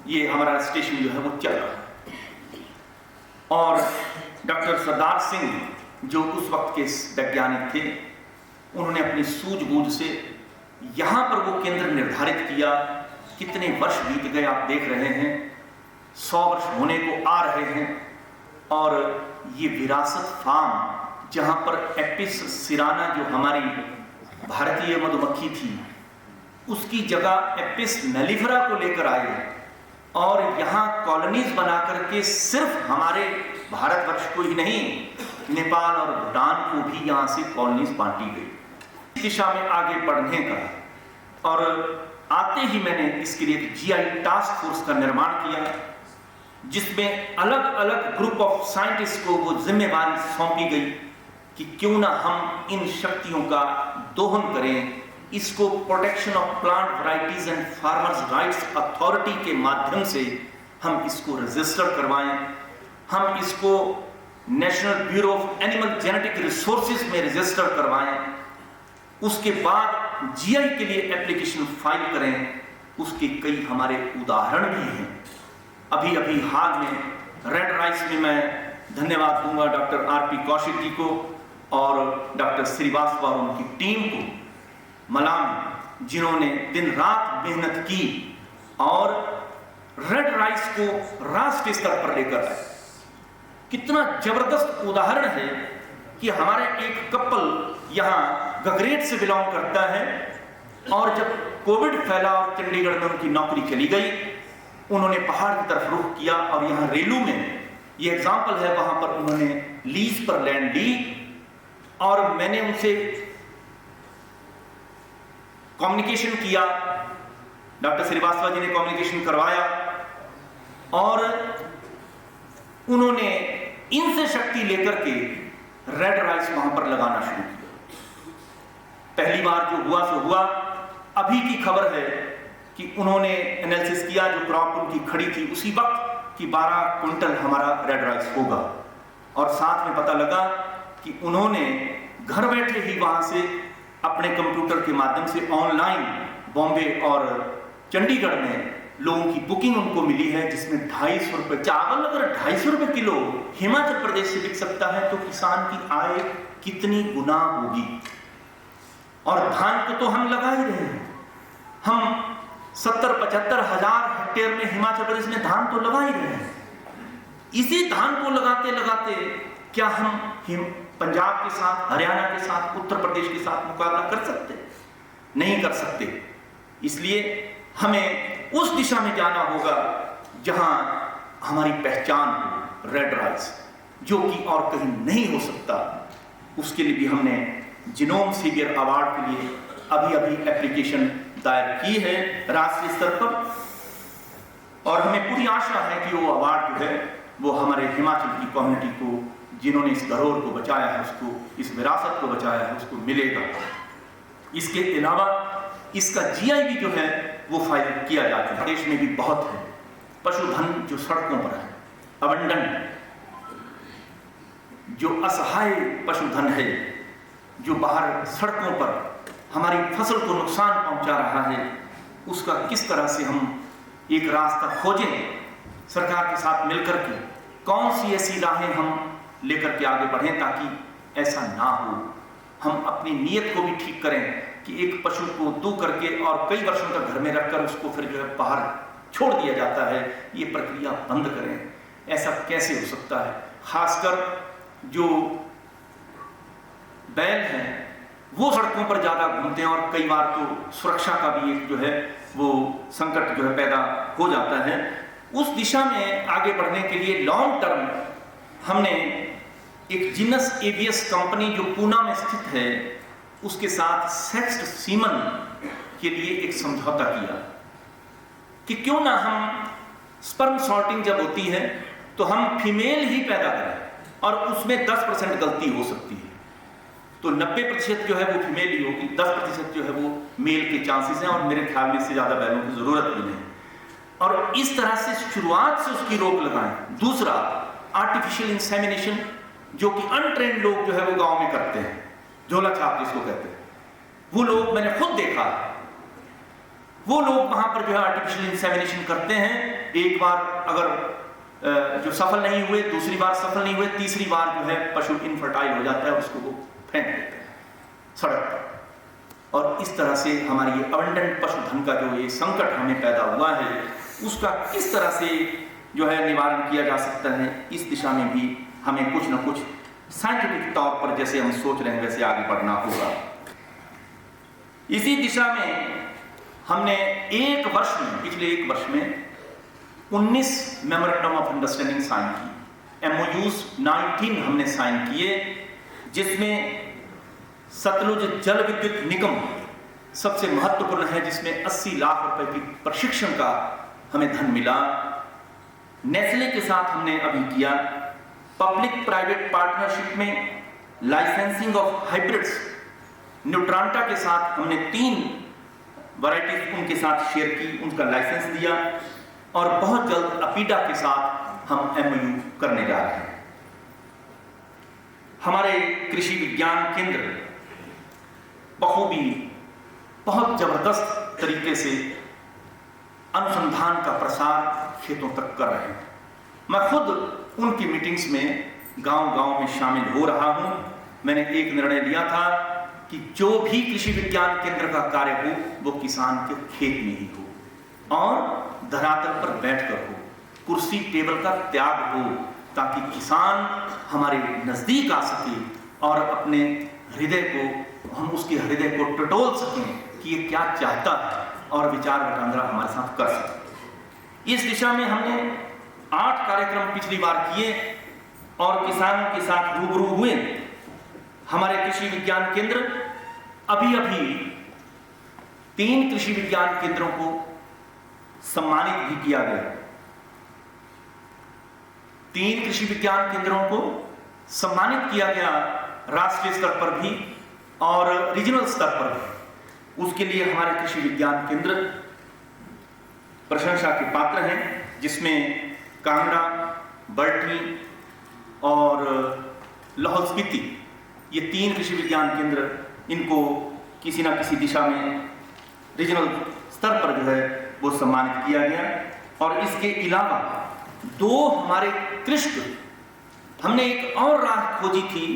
ये हमारा स्टेशन जो है वो चल रहा है। और डॉक्टर सरदार सिंह जो उस वक्त के वैज्ञानिक थे, उन्होंने अपनी सूझबूझ से यहां पर वो केंद्र निर्धारित किया। कितने वर्ष बीत गए आप देख रहे हैं, 100 वर्ष होने को आ रहे हैं। और ये विरासत फार्म जहां पर एपिस सिराना जो हमारी भारतीय मधुमक्खी थी, उसकी जगह एपिस मेलिफेरा को लेकर आए और यहाँ कॉलोनीज बना करके सिर्फ हमारे भारतवर्ष को ही नहीं, नेपाल और भूटान को भी यहाँ से कॉलोनीज बांटी गई। इस दिशा में आगे बढ़ने का, और आते ही मैंने इसके लिए जीआई टास्क फोर्स का निर्माण किया, जिसमें अलग अलग ग्रुप ऑफ साइंटिस्ट को वो जिम्मेवारी सौंपी गई कि क्यों ना हम इन शक्तियों का दोहन करें, इसको protection of plant varieties and farmers rights authority के माध्यम से हम इसको रजिस्टर करवाएं, हम इसको national bureau of animal genetic resources में रजिस्टर करवाएं, उसके बाद जीआई के लिए एप्लीकेशन फाइल करें। उसके कई हमारे उदाहरण भी हैं। अभी अभी हाल में रेड राइस में मैं धन्यवाद दूंगा डॉक्टर आरपी कौशिक जी को और डॉक्टर श्रीवास्तव और उनकी टीम को, मलाम, जिन्होंने दिन रात मेहनत की और रेड राइस को राष्ट्रीय स्तर पर लेकर आए। कितना जबरदस्त उदाहरण है कि हमारे एक कपल यहाँ गगरेट से बिलोंग करता है और जब कोविड फैला और चंडीगढ़ में उनकी नौकरी चली गई, उन्होंने पहाड़ की तरफ रुख किया और यहाँ रेलू में, ये एग्जाम्पल है, वहां पर उन्होंने लीज पर लैंड ली और मैंने उनसे कम्युनिकेशन किया, डॉक्टर श्रीवास्तव जी ने कम्युनिकेशन करवाया और उन्होंने इनसे शक्ति लेकर के रेड राइस वहां पर लगाना शुरू किया। पहली बार जो हुआ सो हुआ। अभी की खबर है कि उन्होंने एनालिसिस किया, जो क्रॉप उनकी खड़ी थी उसी वक्त कि 12 क्विंटल हमारा रेड राइस होगा और साथ में पता लगा कि उन्होंने घर बैठे ही वहां से अपने कंप्यूटर के माध्यम से ऑनलाइन बॉम्बे और चंडीगढ़ में लोगों की बुकिंग उनको मिली है, जिसमें 250 रुपए चावल अगर 250 रुपए किलो हिमाचल प्रदेश से बिक सकता है तो किसान की आय कितनी गुना होगी। और धान को तो हम लगा ही रहे हैं, हम 70-75 हजार हेक्टेयर में हिमाचल प्रदेश में धान तो लगा ही रहे हैं। इसी धान को लगाते लगाते क्या हम पंजाब के साथ, हरियाणा के साथ, उत्तर प्रदेश के साथ मुकाबला कर सकते? नहीं कर सकते। इसलिए हमें उस दिशा में जाना होगा जहां हमारी पहचान हो, रेड राइस, जो कि और कहीं नहीं हो सकता। उसके लिए भी हमने जीनोम सेवियर अवार्ड के लिए अभी अभी एप्लीकेशन दायर की है राष्ट्रीय स्तर पर और हमें पूरी आशा है कि वो अवार्ड जो है वो हमारे हिमाचल की कम्युनिटी को, जिन्होंने इस धरोहर को बचाया है, उसको, इस विरासत को बचाया है, उसको मिलेगा। इसके अलावा इसका जीआई भी जो है वो फाइल किया जा चुका है। देश में भी बहुत है पशुधन जो सड़कों पर है, अबंडन, जो असहाय पशुधन है, जो बाहर सड़कों पर हमारी फसल को नुकसान पहुंचा रहा है, उसका किस तरह से हम एक रास्ता खोजें सरकार के साथ मिलकर के, कौन सी ऐसी राहें हम लेकर के आगे बढ़ें ताकि ऐसा ना हो। हम अपनी नीयत को भी ठीक करें कि एक पशु को दू करके और कई वर्षों तक घर में रखकर उसको फिर जो है बाहर छोड़ दिया जाता है, ये प्रक्रिया बंद करें। ऐसा कैसे हो सकता है? खासकर जो बैल हैं वो सड़कों पर ज्यादा घूमते हैं और कई बार तो सुरक्षा का भी एक जो है वो संकट जो है पैदा हो जाता है। उस दिशा में आगे बढ़ने के लिए लॉन्ग टर्म हमने एक जीनस एवियस कंपनी जो पूना में स्थित है उसके साथ सेक्स्ड सीमन के लिए एक समझौता किया कि क्यों ना हम स्पर्म सॉर्टिंग जब होती है तो हम फीमेल ही पैदा करें और उसमें 10% गलती हो सकती है, तो 90% जो है वो फीमेल ही होगी, 10% जो है वो मेल के चांसेस हैं और मेरे ख्याल में इससे ज्यादा बैलों की जरूरत भी नहीं। और इस तरह से शुरुआत से उसकी रोक लगाएं। दूसरा, आर्टिफिशियल इंसेमिनेशन जो कि अनट्रेंड लोग जो है वो गांव में करते हैं, झोला छाप जिसको कहते हैं, वो लोग मैंने खुद देखा, वो लोग वहां पर जो है आर्टिफिशियल इंसेमिनेशन करते हैं। एक बार अगर जो सफल नहीं हुए, दूसरी बार सफल नहीं हुए, तीसरी बार जो है पशु इनफर्टाइल हो जाता है, उसको वो फेंक देते हैं सड़क पर। और इस तरह से हमारी ये अबंडेंट पशुधन का जो ये संकट हमें पैदा हुआ है उसका किस तरह से जो है निवारण किया जा सकता है, इस दिशा में भी हमें कुछ न कुछ साइंटिफिक तौर पर जैसे हम सोच रहे हैं वैसे आगे बढ़ना होगा। इसी दिशा में हमने पिछले एक वर्ष में 19 मेमोरेंडम ऑफ अंडरस्टैंडिंग साइन की, MOUs 19 हमने साइन किए, जिसमें सतलुज जल विद्युत निगम सबसे महत्वपूर्ण है, जिसमें 80 लाख रुपए की प्रशिक्षण का हमें धन मिला। नेस्ले के साथ हमने अभी किया, पब्लिक प्राइवेट पार्टनरशिप में लाइसेंसिंग ऑफ हाइब्रिड्स, न्यूट्रांटा के साथ हमने 3 वैरायटीज उनके साथ शेयर की, उनका लाइसेंस दिया और बहुत जल्द अपीडा के साथ हम MOU करने जा रहे हैं। हमारे कृषि विज्ञान केंद्र बखूबी बहुत जबरदस्त तरीके से अनुसंधान का प्रसार खेतों तक कर रहे हैं। मैं खुद उनकी मीटिंग्स में गांव-गांव में शामिल हो रहा हूं। मैंने एक निर्णय लिया था कि जो भी कृषि विज्ञान केंद्र का कार्य हो वो किसान के खेत में ही हो और धरातल पर बैठकर हो, कुर्सी टेबल का त्याग हो, ताकि किसान हमारे नजदीक आ सके और अपने हृदय को, हम उसके हृदय को टटोल सकें कि ये क्या चाहता है और विचार वटांदरा हमारे साथ कर सके। इस दिशा में हमने 8 कार्यक्रम पिछली बार किए और किसानों के साथ रूबरू हुए। हमारे कृषि विज्ञान केंद्र अभी 3 कृषि विज्ञान केंद्रों को सम्मानित भी किया गया। 3 कृषि विज्ञान केंद्रों को सम्मानित किया गया, राष्ट्रीय स्तर पर भी और रीजनल स्तर पर भी। उसके लिए हमारे कृषि विज्ञान केंद्र प्रशंसा के पात्र हैं, जिसमें कांगड़ा, बल्टी और लाहौल स्पीति, ये 3 कृषि विज्ञान केंद्र, इनको किसी न किसी दिशा में रीजनल स्तर पर जो है वो सम्मानित किया गया। और इसके अलावा 2 हमारे कृषक, हमने एक और राह खोजी थी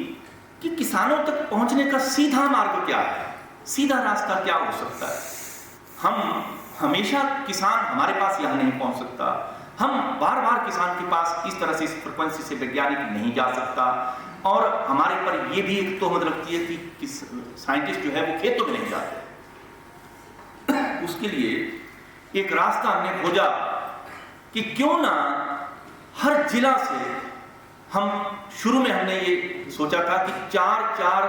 कि किसानों तक पहुंचने का सीधा मार्ग क्या है, सीधा रास्ता क्या हो सकता है। हम हमेशा किसान हमारे पास यहाँ नहीं पहुंच सकता, हम बार बार किसान के पास इस तरह से, इस फ्रिक्वेंसी से वैज्ञानिक नहीं जा सकता, और हमारे पर यह भी एक तोहमत लगती है कि साइंटिस्ट जो है वो खेतों में नहीं जाते। उसके लिए एक रास्ता हमने खोजा कि क्यों ना हर जिला से हम, शुरू में हमने ये सोचा था कि 4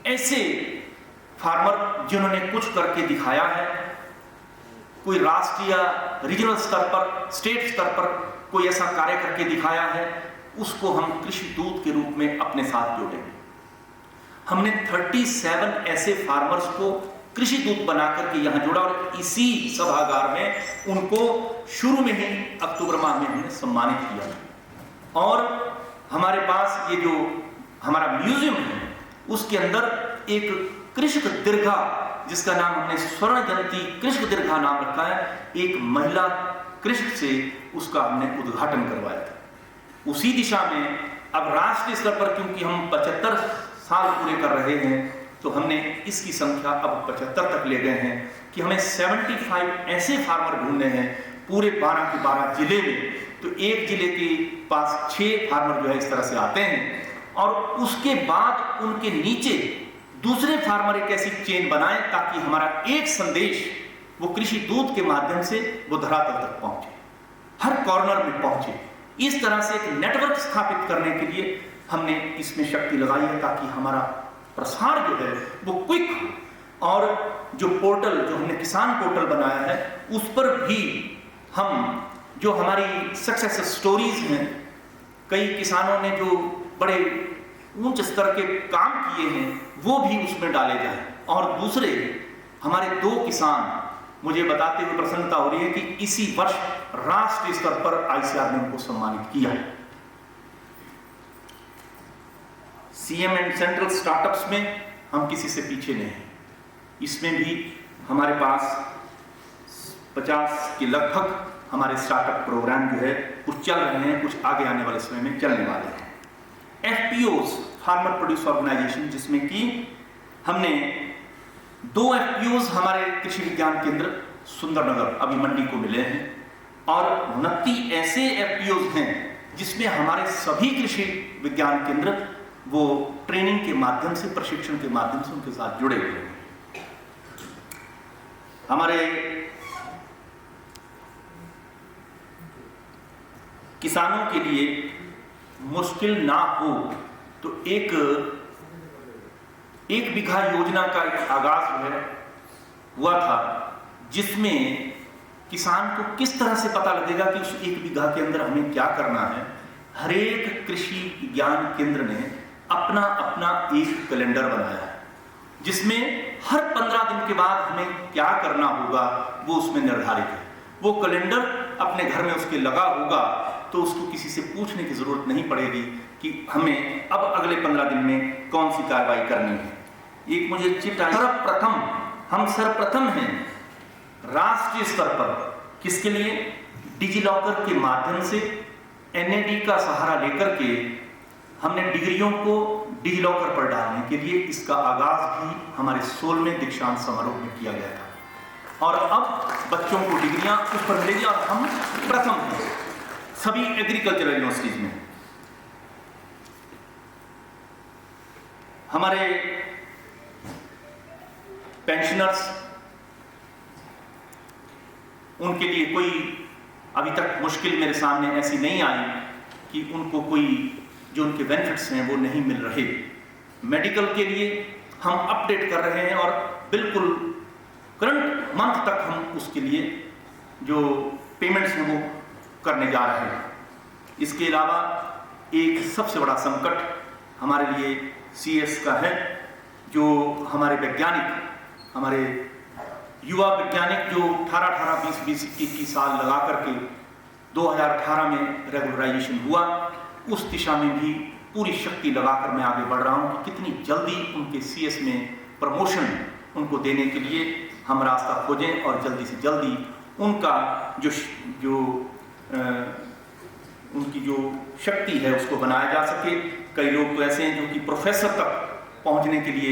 ऐसे फार्मर जिन्होंने कुछ करके दिखाया है, कोई राष्ट्रीय रीजनल स्तर पर, स्टेट स्तर पर कोई ऐसा कार्य करके दिखाया है, उसको हम कृषि दूत के रूप में अपने साथ जोड़ेंगे। हमने 37 ऐसे फार्मर्स को कृषि दूत बनाकर के यहां जोड़ा और इसी सभागार में उनको शुरू में ही अक्टूबर माह में हमने सम्मानित किया। और हमारे पास ये जो हमारा म्यूजियम है उसके अंदर एक कृषक दीर्घा, जिसका नाम हमने स्वर्ण जयंती कृषक दीर्घा नाम रखा है, एक महिला कृषक से उसका हमने उद्घाटन करवाया था। उसी दिशा में अब राष्ट्रीय स्तर पर, क्योंकि हम 75 साल पूरे कर रहे हैं, तो हमने इसकी संख्या अब 75 तक ले गए हैं कि हमें 75 ऐसे फार्मर ढूंढने हैं पूरे 12 के 12 जिले में। तो एक जिले के पास 6 फार्मर जो है इस तरह से आते हैं, और उसके बाद उनके नीचे दूसरे फार्मर एक ऐसी चेन बनाएं ताकि हमारा एक संदेश वो कृषि दूत के माध्यम से वो धरातल तक पहुंचे, हर कॉर्नर में पहुंचे। इस तरह से एक नेटवर्क स्थापित करने के लिए हमने इसमें शक्ति लगाई है, ताकि हमारा प्रसार जो है वो क्विक हो। और जो पोर्टल, जो हमने किसान पोर्टल बनाया है, उस पर भी हम जो हमारी सक्सेस स्टोरीज हैं, कई किसानों ने जो बड़े उच्च स्तर के काम किए हैं वो भी उसमें डाले जाए। और दूसरे हमारे 2 किसान, मुझे बताते हुए प्रसन्नता हो रही है कि इसी वर्ष राष्ट्रीय स्तर पर ICAR ने उनको सम्मानित किया है। CM एंड सेंट्रल स्टार्टअप्स में हम किसी से पीछे नहीं हैं। इसमें भी हमारे पास 50 के लगभग हमारे स्टार्टअप प्रोग्राम जो है कुछ चल रहे हैं, कुछ आगे आने वाले समय में चलने वाले हैं। FPOs, फार्मर प्रोड्यूस ऑर्गेनाइजेशन, जिसमें कि हमने 2 FPOs हमारे कृषि विज्ञान केंद्र सुंदरनगर अभी मंडी को मिले हैं, और 29 ऐसे FPOs हैं जिसमें हमारे सभी कृषि विज्ञान केंद्र वो ट्रेनिंग के माध्यम से, प्रशिक्षण के माध्यम से उनके साथ जुड़े हुए हैं। हमारे किसानों के लिए मुश्किल ना हो तो एक बीघा योजना का एक आगाज जो है हुआ था, जिसमें किसान को किस तरह से पता लगेगा कि उस 1 बीघा के अंदर हमें क्या करना है। हर एक कृषि विज्ञान केंद्र ने अपना अपना एक कैलेंडर बनाया है, जिसमें हर 15 दिन के बाद हमें क्या करना होगा वो उसमें निर्धारित है। वो कैलेंडर अपने घर में उसके लगा होगा तो उसको किसी से पूछने की जरूरत नहीं पड़ेगी कि हमें अब अगले 15 दिन में कौन सी कार्रवाई करनी है। एक मुझे चिट आई, हम सर्वप्रथम हैं राष्ट्रीय स्तर पर, किसके लिए? डिजिलॉकर के माध्यम से NAD का सहारा लेकर के हमने डिग्रियों को डिजिलॉकर पर डालने के लिए इसका आगाज भी हमारे 16वें दीक्षांत समारोह में किया गया था और अब बच्चों को डिग्रियां उस पर मिलेगी और हम प्रथम हैं सभी एग्रीकल्चरल यूनिवर्सिटीज में। हमारे पेंशनर्स, उनके लिए कोई अभी तक मुश्किल मेरे सामने ऐसी नहीं आई कि उनको कोई जो उनके बेनिफिट्स हैं वो नहीं मिल रहे। मेडिकल के लिए हम अपडेट कर रहे हैं और बिल्कुल करंट मंथ तक हम उसके लिए जो पेमेंट्स हैं वो करने जा रहे हैं। इसके अलावा एक सबसे बड़ा संकट हमारे लिए CS का है, जो हमारे वैज्ञानिक, हमारे युवा वैज्ञानिक जो 18 20 21 साल लगा करके 2018 में रेगुलराइजेशन हुआ, उस दिशा में भी पूरी शक्ति लगाकर मैं आगे बढ़ रहा हूं कि कितनी जल्दी उनके CS में प्रमोशन उनको देने के लिए हम रास्ता खोजें और जल्दी से जल्दी उनका उनकी जो शक्ति है उसको बनाया जा सके। कई लोग तो ऐसे हैं जो कि प्रोफेसर तक पहुंचने के लिए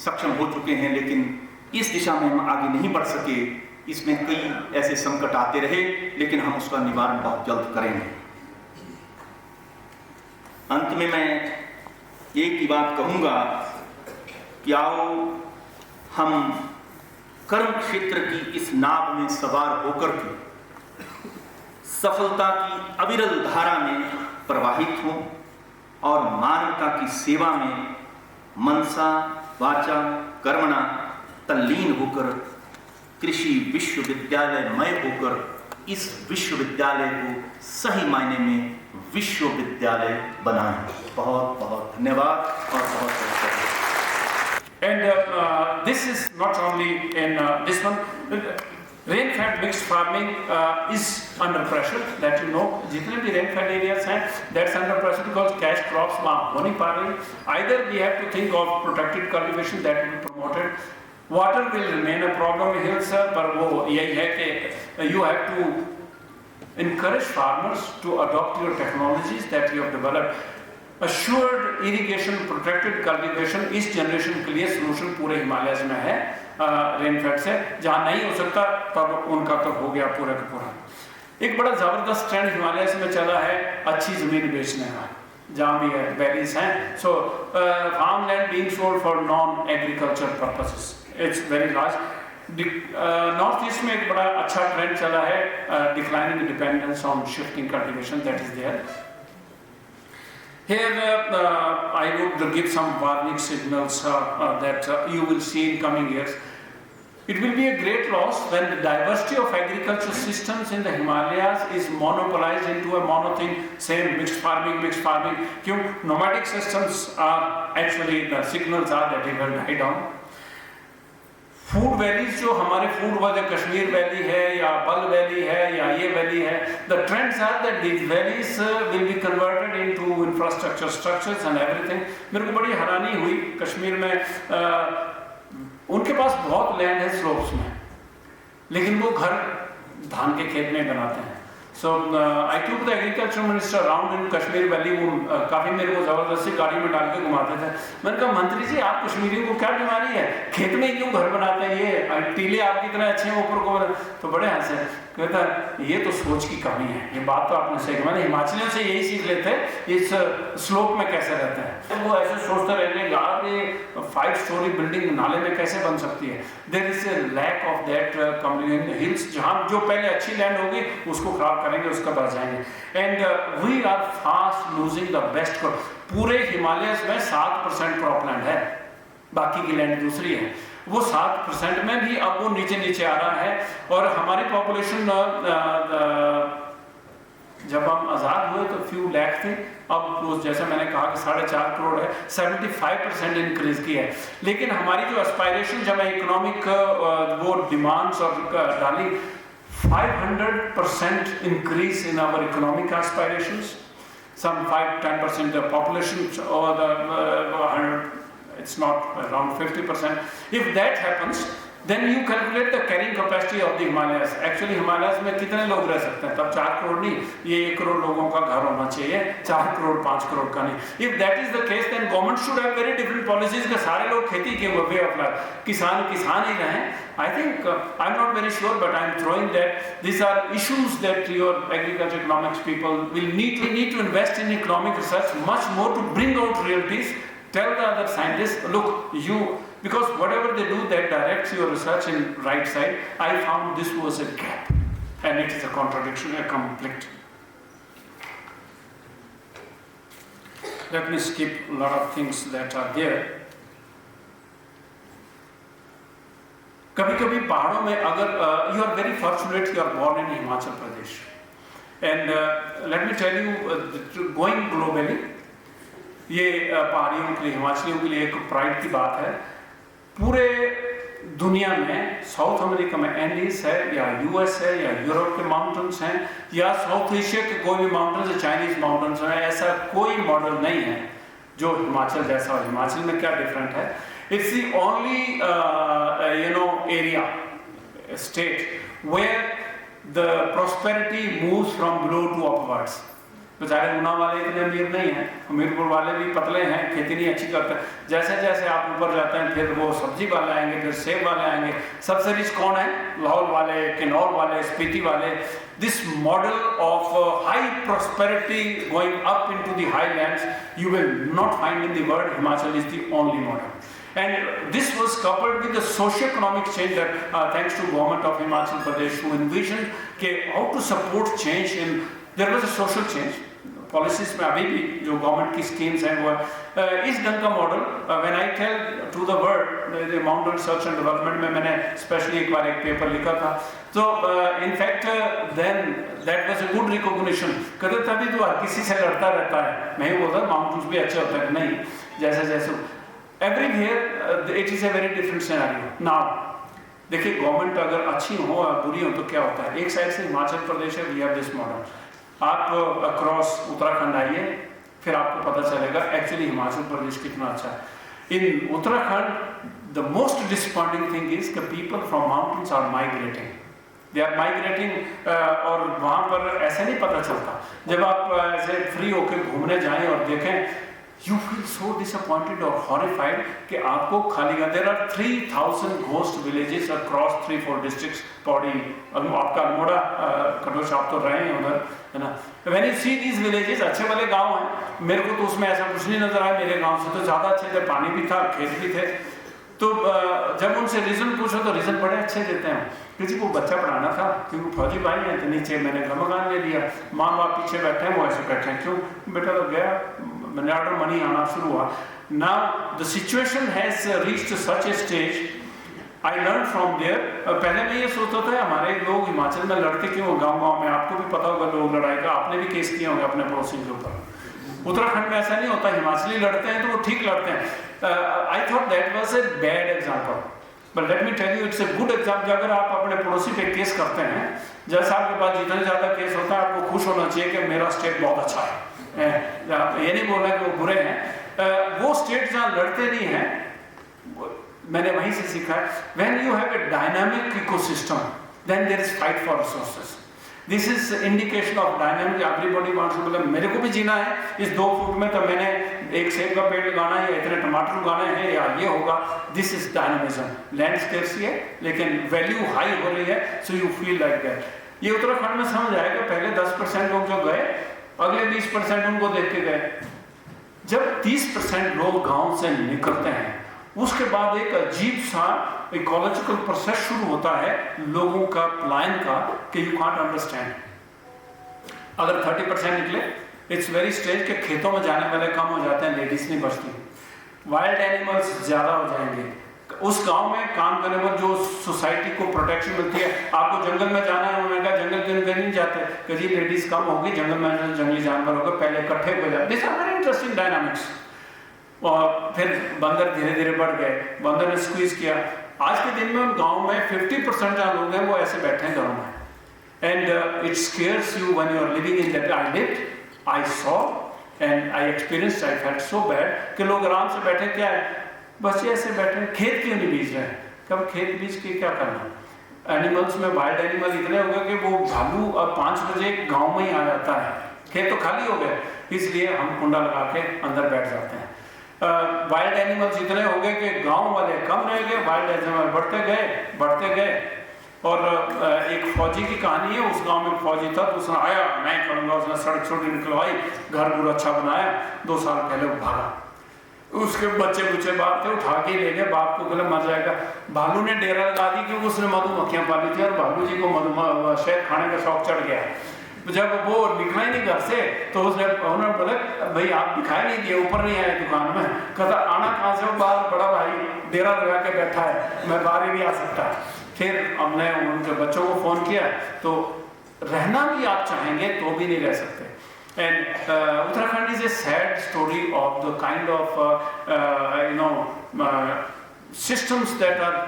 सक्षम हो चुके हैं, लेकिन इस दिशा में हम आगे नहीं बढ़ सके। इसमें कई ऐसे संकट आते रहे, लेकिन हम उसका निवारण बहुत जल्द करेंगे। अंत में मैं एक ही बात कहूंगा कि आओ हम कर्म क्षेत्र की इस नाव में सवार होकर के सफलता की अविरल धारा में प्रवाहित हों और मानवता की सेवा में मनसा वाचा कर्मणा तल्लीन होकर कृषि विश्वविद्यालयमय होकर इस विश्वविद्यालय को सही मायने में विश्वविद्यालय बनाएं। बहुत बहुत धन्यवाद और बहुत बहुत And this is not only in this one. Rain-fed mixed farming is under pressure, that you know. जितने भी rain-fed areas हैं, that's under pressure because cash crops वहाँ हो नहीं पा रही. Either we have to think of protected cultivation that will be promoted. Water will remain a problem in hills, पर वो यही है कि you have to encourage farmers to adopt your technologies that you have developed. Assured irrigation, protected cultivation इस जनरेशन के लिए सोल्यूशन पूरे हिमालयस में है रेनफेड से। जहाँ नहीं हो सकता तब उनका तो हो गया पूरा का पूरा। एक बड़ा ज़बरदस्त ट्रेंड हिमालयस में चला है अच्छी ज़मीन बेचने का, जहाँ भी है वैलीज हैं। So farm land being sold for non agriculture purposes, it's very large. North east में एक बड़ा अच्छा ट्रेंड चला है, declining dependence on shifting cultivation, that is there. Here I would give some warning signals that you will see in coming years. It will be a great loss when the diversity of agricultural systems in the Himalayas is monopolized into a monothing, same mixed farming. क्यों? Nomadic systems are actually, the signals are that it will die down. Food valleys जो हमारे फूड वजह कश्मीर वैली है या बल वैली है या ये वैली है, the trends are that these valleys will be converted into infrastructure structures and everything. मेरे को बड़ी हैरानी हुई कश्मीर में, उनके पास बहुत लैंड है स्लोप्स में, लेकिन वो घर धान के खेत में बनाते हैं। So I took the agriculture minister around in Kashmir valley, वो काफ़ी मेरे को ज़बरदस्ती गाड़ी में डाल के घुमाते थे। मैंने कहा मंत्री जी आप कश्मीरियों को क्या बीमारी है, खेत में क्यों घर बनाते हैं, ये टीले आपकी तरह अच्छे हैं ऊपर को। तो बड़े हंसे, कहता ये तो सोच की कमी है, ये बात तो आपने सही कहा। मैंने हिमाचलियों से यही सीख लेते इस स्लोप में कैसे रहते हैं, तो वो ऐसे सोचते रहने यार ये 5 स्टोरी बिल्डिंग नाले में कैसे बन सकती है। There is a lack of that coming in the hills, जहाँ जो पहले अच्छी लैंड होगी उसको खराब करेंगे, उसका बढ़ जाएंगे। And we are fast losing the best. पूरे हिमालयस में 7% क्रॉपलैंड है, बाकी की लैंड दूसरी है। वो 7% में भी अब वो नीचे आ रहा है। और हमारी पॉपुलेशन जब हम आज़ाद हुए तो फ्यू लाख थे, अब जैसे मैंने कहा कि 4.5 करोड़ है, 75% इंक्रीज की है। लेकिन हमारी जो एस्पायरेशन, जब इकोनॉमिक वो डिमांड्स और डाली, 500% increase in our economic aspirations, some 5-10% the population or the 100, it's not around 50%. If that happens, then you calculate the carrying capacity of the Himalayas. Actually Himalayas में कितने लोग रह सकते हैं? तब 4 करोड़ नहीं, ये 1 करोड़ लोगों का घर होना चाहिए, 4 करोड़ 5 करोड़ का नहीं. If that is the case, then government should have very different policies कि सारे लोग खेती के way of life, किसान ही रहें. I think I'm not very sure, but I'm throwing that these are issues that your agriculture economics people will need to invest in economic research much more to bring out realities. Tell the other scientists, look, because whatever they do that directs your research in right side. I found this was a gap and it is a contradiction, a conflict. Let me skip a lot of things that are there. कभी-कभी पहाड़ों में अगर you are very fortunate you are born in Himachal Pradesh and let me tell you going globally ये पहाड़ियों के लिए हिमाचलियों के लिए एक प्राइड की बात है. पूरे दुनिया में साउथ अमेरिका में एंडीज है या यूएस है या यूरोप के माउंटेन्स हैं या साउथ एशिया के कोई भी माउंटेन्स है, चाइनीज माउंटेन्स हैं, ऐसा कोई मॉडल नहीं है जो हिमाचल जैसा हो. हिमाचल में क्या डिफरेंट है? It's the only area state where the prosperity moves from below to upwards. बेचारे ऊना वाले इतने अमीर नहीं हैं, हमीरपुर वाले भी पतले हैं, खेती नहीं अच्छी करते. जैसे जैसे आप ऊपर जाते हैं फिर वो सब्जी वाले आएंगे, फिर सेब वाले आएंगे. सबसे रिच कौन है? लाहौल वाले, किन्नौर वाले, स्पीति वाले. This model of high prosperity going up into the highlands you will not find in the world. Himachal is the only model. And this was coupled with the socio-economic change that thanks to government of Himachal Pradesh who envisioned how to support change in. There was a social change. Policies में अभी भी जो गवर्नमेंट की स्कीम्स हैं वो इस ढंग का model. When I tell to the world mountain research and development में मैंने स्पेशली एक बार एक पेपर लिखा था. तो in fact then that was a good recognition. कहते तभी तो हर किसी से लड़ता रहता है. मैं ही बोलता माउंटेन्स भी अच्छे होते हैं नहीं, जैसे जैसे everywhere it is a very different scenario. Now देखिए गवर्नमेंट अगर अच्छी हो या बुरी हो तो क्या होता है. एक साइड से हिमाचल प्रदेश है, वी हैव दिस मॉडल. आप अक्रॉस उत्तराखंड आइए फिर आपको पता चलेगा एक्चुअली हिमाचल प्रदेश कितना अच्छा है. In Uttarakhand the most disappointing thing is the people from mountains are migrating. They are migrating और वहाँ पर ऐसे नहीं पता चलता. जब आप ऐसे फ्री होकर घूमने जाएं और देखें you feel so disappointed or horrified कि आपको खाली there are 3,000 ghost villages across 3-4 districts. Pauri आपका अल्मोड़ा कटोच आप तो रहे हैं उधर है ना. When you see these villages अच्छे वाले गांव हैं. मेरे को तो उसमें ऐसा कुछ नहीं नजर आया. मेरे गांव से तो ज़्यादा अच्छे थे, पानी भी था, खेत भी थे. तो जब उनसे रीज़न पूछो तो रीज़न बड़े अच्छे देते हैं. किसी को बच्चा पढ़ाना था क्योंकि फौजी भाई हैं तो नीचे मैंने घर मकान ले लिया. माँ बाप पीछे बैठे हैं, वो ऐसे बैठे हैं. क्यों? बेटा तो गया, मैंने ऑर्डर मनी आना शुरू हुआ. Now the situation has reached such a stage. I learn from there. पहले मैं ये सोचता था हमारे लोग हिमाचल में लड़ते क्यों गाँव में. आपको भी पता होगा लोग लड़ाई का, आपने भी केस किए होंगे अपने पड़ोसी के ऊपर. उत्तराखंड में ऐसा नहीं होता. हिमाचली लड़ते हैं तो वो ठीक लड़ते हैं. I thought that was a bad example, but let me tell you it's a good example. अगर आप अपने पड़ोसी पे केस करते हैं, जैसा आपके पास जितने ज़्यादा केस होता है आपको खुश होना चाहिए कि मेरा स्टेट बहुत अच्छा है. ये नहीं बोल रहा कि वो बुरे हैं. वो स्टेट जहाँ लड़ते नहीं हैं, मैंने वहीं से सीखा है. When you have a dynamic ecosystem then there is fight for resources. This is indication of dynamic. Everybody wants to. मतलब मेरे को भी जीना है इस 2 फुट में, तो मैंने एक सेब का पेड़ लगाना है या इतने टमाटर उगाने हैं या ये होगा. This is dynamism. Land scarcity है लेकिन वैल्यू हाई हो रही है, so you feel like that. ये उत्तराखंड में समझ आएगा. पहले 10% लोग जो गए, अगले 20% उनको देख के गए. जब 30% लोग गांव से निकलते हैं उसके बाद एक अजीब सा इकोलॉजिकल प्रोसेस शुरू होता है लोगों का पलायन का कि यू कांट अंडरस्टैंड. अगर 30% निकले इट्स वेरी स्ट्रेंज कि खेतों में जाने वाले कम हो जाते हैं, लेडीज नहीं बचती. वाइल्ड एनिमल्स ज़्यादा हो जाएंगे. उस गांव में काम करने पर जो सोसाइटी को प्रोटेक्शन मिलती है. आपको जंगल में जाना है, उन्होंने कहा जंगल के अंदर नहीं जाते कि जी लेडीज कम होगी, जंगल में जंगली जानवर होगा, पहले इकट्ठे हो जाते. This are very interesting dynamics. और फिर बंदर धीरे धीरे बढ़ गए, बंदर ने स्क्वीज किया. आज के दिन में गांव में 50% जहाँ लोग हैं वो ऐसे बैठे हैं घरों में. and it scares you when you are living in that. I lived, I saw, and I experienced. I felt so bad कि लोग आराम से बैठे, क्या है, बस ये ऐसे बैठे, खेत क्यों नहीं बीज रहे? कब खेत बीज के क्या करना? एनिमल्स में वाइल्ड एनिमल इतने हो गए कि वो भालू अब 5 बजे गांव में ही आ जाता है, खेत तो खाली हो गए, इसलिए हम कुंडा लगा के अंदर बैठ जाते हैं। वाइल्ड एनिमल्स इतने हो गए कि गांव वाले कम रह गए, वाइल्ड एनिमल बढ़ते गए। और एक फौजी की कहानी है, उस गांव में फौजी था, तो उसने आया, मैं करूँगा, उसने सड़क छोटी निकलवाई, घर पूरा अच्छा बनाया, 2 साल पहले वो भागा। उसके बच्चे बाप थे, उठा के ले गए, बाप को बोले मर जाएगा। भालू ने डेरा लगा दी क्योंकि उसने मधुमक्खियां पाली थी और भालू जी को शहद खाने का शौक चढ़ गया। जब वो निकला ही नहीं घर से तो उन्होंने बोले भाई आप दिखाई नहीं दिए, ऊपर नहीं आए दुकान में। कहता आना कहाँ से हो? बाहर बड़ा भाई डेरा लगा के बैठा है, मैं बाहर ही नहीं आ सकता। फिर हमने उनके बच्चों को फोन किया, तो रहना भी आप चाहेंगे तो भी नहीं रह सकते। And Uttarakhand is a sad story of the kind of systems that are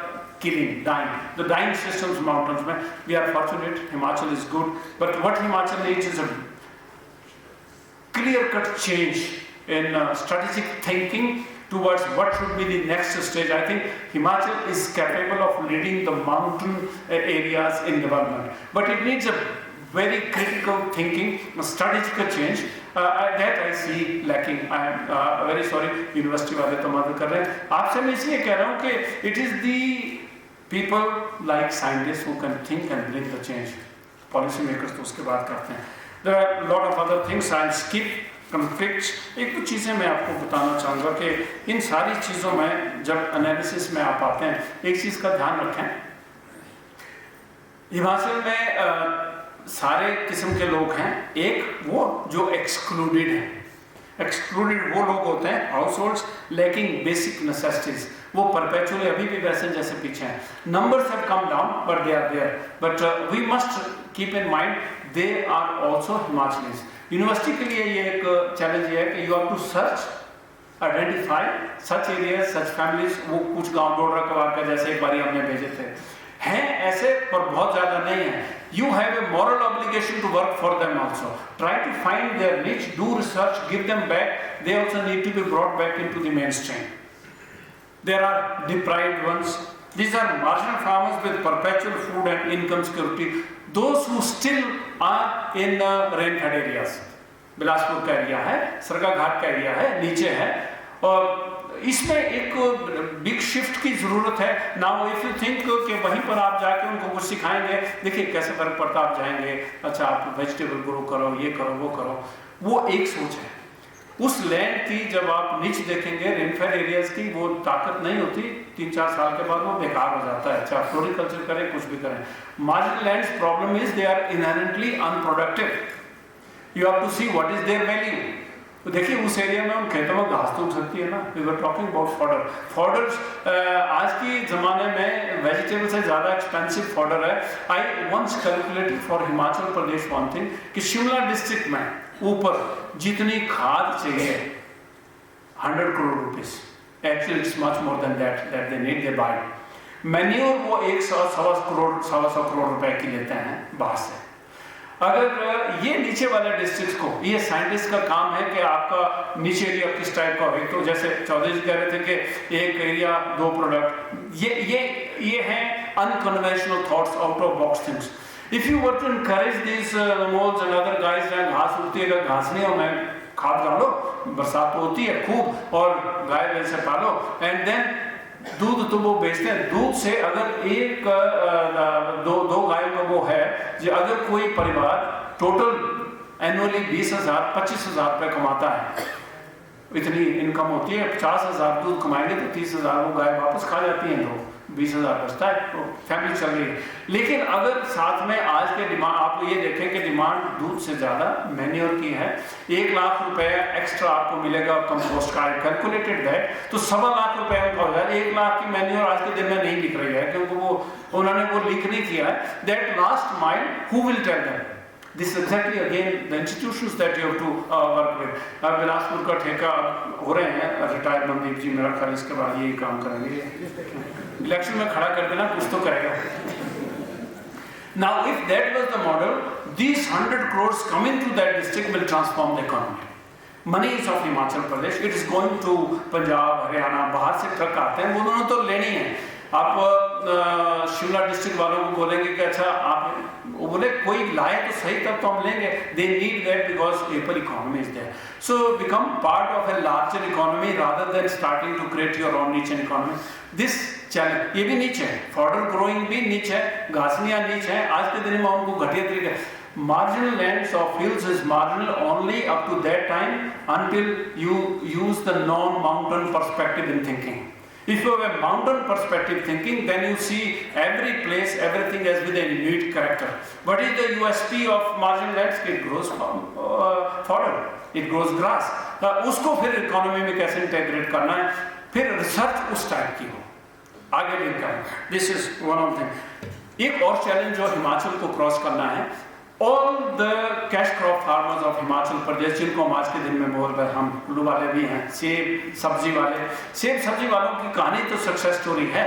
killing, dying. The dying systems mountains में we are fortunate, Himachal is good, but what Himachal needs is a clear-cut change in strategic thinking towards what should be the next stage. I think Himachal is capable of leading the mountain areas in development, but it needs a very critical thinking, a strategic change that I see lacking. I am very sorry, university वाले तो मदद कर रहे हैं। आपसे मैं इसलिए कह रहा हूँ कि it is the people like scientists who can think and bring the change. Policy makers तो उसके बाद करते हैं। There are a lot of other things. I'll skip conflicts. एक कुछ चीज़ें मैं आपको बताना चाहूँगा कि इन सारी चीज़ों में जब एनालिसिस में आप आते हैं, एक चीज़ का ध्यान रखें। हिमाचल में सारे किस्म के लोग हैं। एक वो जो एक्सक्लूडेड हैं। एक्सक्लूडेड वो लोग होते हैं households lacking basic necessities, वो परपेचुअली अभी भी वैसे जैसे पीछे हैं। Numbers have come down but they are there, but we must keep in mind they are also Himachalis. University के लिए ये एक चैलेंज है कि you have to search, identify such areas, such families. वो कुछ गाँव डोडरा कबार का जैसे एक बारी हमने भेजे थे, हैं ऐसे पर बहुत ज़्यादा नहीं है। You have a moral obligation to work for them also. Try to find their niche, do research, give them back. They also need to be brought back into the mainstream. There are deprived ones. These are marginal farmers with perpetual food and income security. Those who still are in rain-fed areas. Bilaspur का एरिया है, सरगा घाट का एरिया है, नीचे है, और इसमें एक बिग शिफ्ट की ज़रूरत है। नाउ इफ यू थिंक कि वहीं पर आप जाके उनको कुछ सिखाएंगे, देखिए कैसे फर्क पड़ता, आप जाएंगे, अच्छा आप वेजिटेबल ग्रो करो, ये करो, वो करो, वो एक सोच है। उस लैंड की जब आप नीच देखेंगे, रेनफेड एरियाज की, वो ताकत नहीं होती, 3-4 साल के बाद वो बेकार हो जाता है, चाहे फ्लोरिकल्चर करें, कुछ भी करें। Marginal lands problem is they are inherently unproductive. You have to see what is their value. तो देखिए उस एरिया में उन खेतों में घास तो उग सकती है ना। We were talking about fodder. Fodders आज की ज़माने में वेजिटेबल से ज़्यादा एक्सपेंसिव फॉडर है। I once calculated for Himachal Pradesh one thing कि शिमला डिस्ट्रिक्ट में ऊपर जितनी खाद चाहिए 100 crore rupees, actually it's much more than that they need, they buy. Manure वो 100-125 करोड़ रुपए की लेते हैं बाहर से। अगर ये नीचे वाले डिस्ट्रिक्ट को, ये साइंटिस्ट का काम है कि आपका नीचे एरिया किस टाइप का हो। तो जैसे चौधरी जी कह रहे थे कि एक एरिया 2 प्रोडक्ट, ये हैं unconventional thoughts, out of box things. If you were to encourage this moles and other guys, जहाँ घास उगती है, अगर घास नहीं हो मैं खाद डालो, बरसात तो होती है खूब, और गाय वैसे पालो, एंड देन दूध तो वो बेचते हैं। दूध से अगर एक दो गायों का वो है, अगर कोई परिवार टोटल एनुअली 20,000-25,000 रुपये कमाता है, इतनी इनकम होती है, 50,000 दूध कमाएंगे तो 30,000 वो गाय वापस खा जाती हैं, तो 20,000 बचता है, तो फैमिली चल रही है। लेकिन अगर साथ में आज के डिमांड, आप ये देखें कि डिमांड दूध से ज़्यादा मैन्योर की है, 1 लाख रुपए एक्स्ट्रा आपको मिलेगा कंपोस्ट का, कैलकुलेटेड दैट, तो 1.25 लाख रुपए उनका हो जाए। 1 लाख की मैन्योर आज के दिन में नहीं बिक रही है, क्योंकि उन्होंने वो लिंक नहीं किया है। That last mile who will tell them? This is exactly again the institutions that you have to work with. अब बिलासपुर का ठेका हो रहे हैं, रिटायर्ड मनदीप जी, मेरा ख्याल इसके बाद यही काम करेंगे, इलेक्शन में खड़ा कर देना, कुछ तो करेगा। Now, if that was the model, these 100 crores coming to that district will transform the economy. Money is of Himachal Pradesh, it is going to Punjab, Haryana, बाहर से ट्रक आते हैं, वो दोनों तो लेनी है. आप शिमला डिस्ट्रिक्ट वालों को बोलेंगे कि अच्छा आप, वो बोले कोई लाए तो सही तब तो हम लेंगे. They need that because local economy is there. So become part of a larger economy rather than starting to create your own niche economy. This challenge, ये भी नीच है, fodder growing भी नीच है, घासनियाँ नीच है. आज के दिन में उनको घटिया तरीके, marginal lands of hills is marginal only up to that time until you use the non-mountain perspective in thinking. If you have a mountain perspective thinking, then you see every place, everything as with a unique character. What is the USP of marginal lands? It grows fodder, it grows grass. उसको फिर इकोनॉमी में कैसे इंटेग्रेट करना है, फिर रिसर्च उस टाइप की हो, आगे लिंक करना. This is one of thing. एक और चैलेंज जो हिमाचल को क्रॉस करना है, all the cash crop farmers of Himachal Pradesh, जिनको हम आज के दिन में बोल रहे हैं, हम कुल्लू वाले भी हैं, सेब सब्जी वालों की कहानी तो सक्सेस स्टोरी है.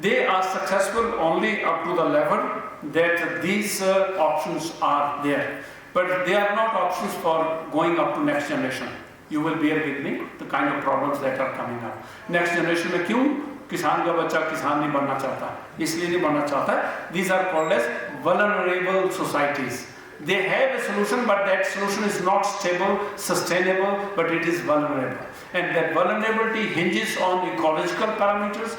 They are successful only up to the level that these options are there, but they are not options for going up to next generation. You will bear with me the kind of problems that are coming up. Next generation में क्यों किसान का बच्चा किसान नहीं बनना चाहता, इसलिए नहीं बनना चाहता. These are called as vulnerable societies. They have a solution, but that solution is not stable, sustainable, but it is vulnerable. And that vulnerability hinges on ecological parameters,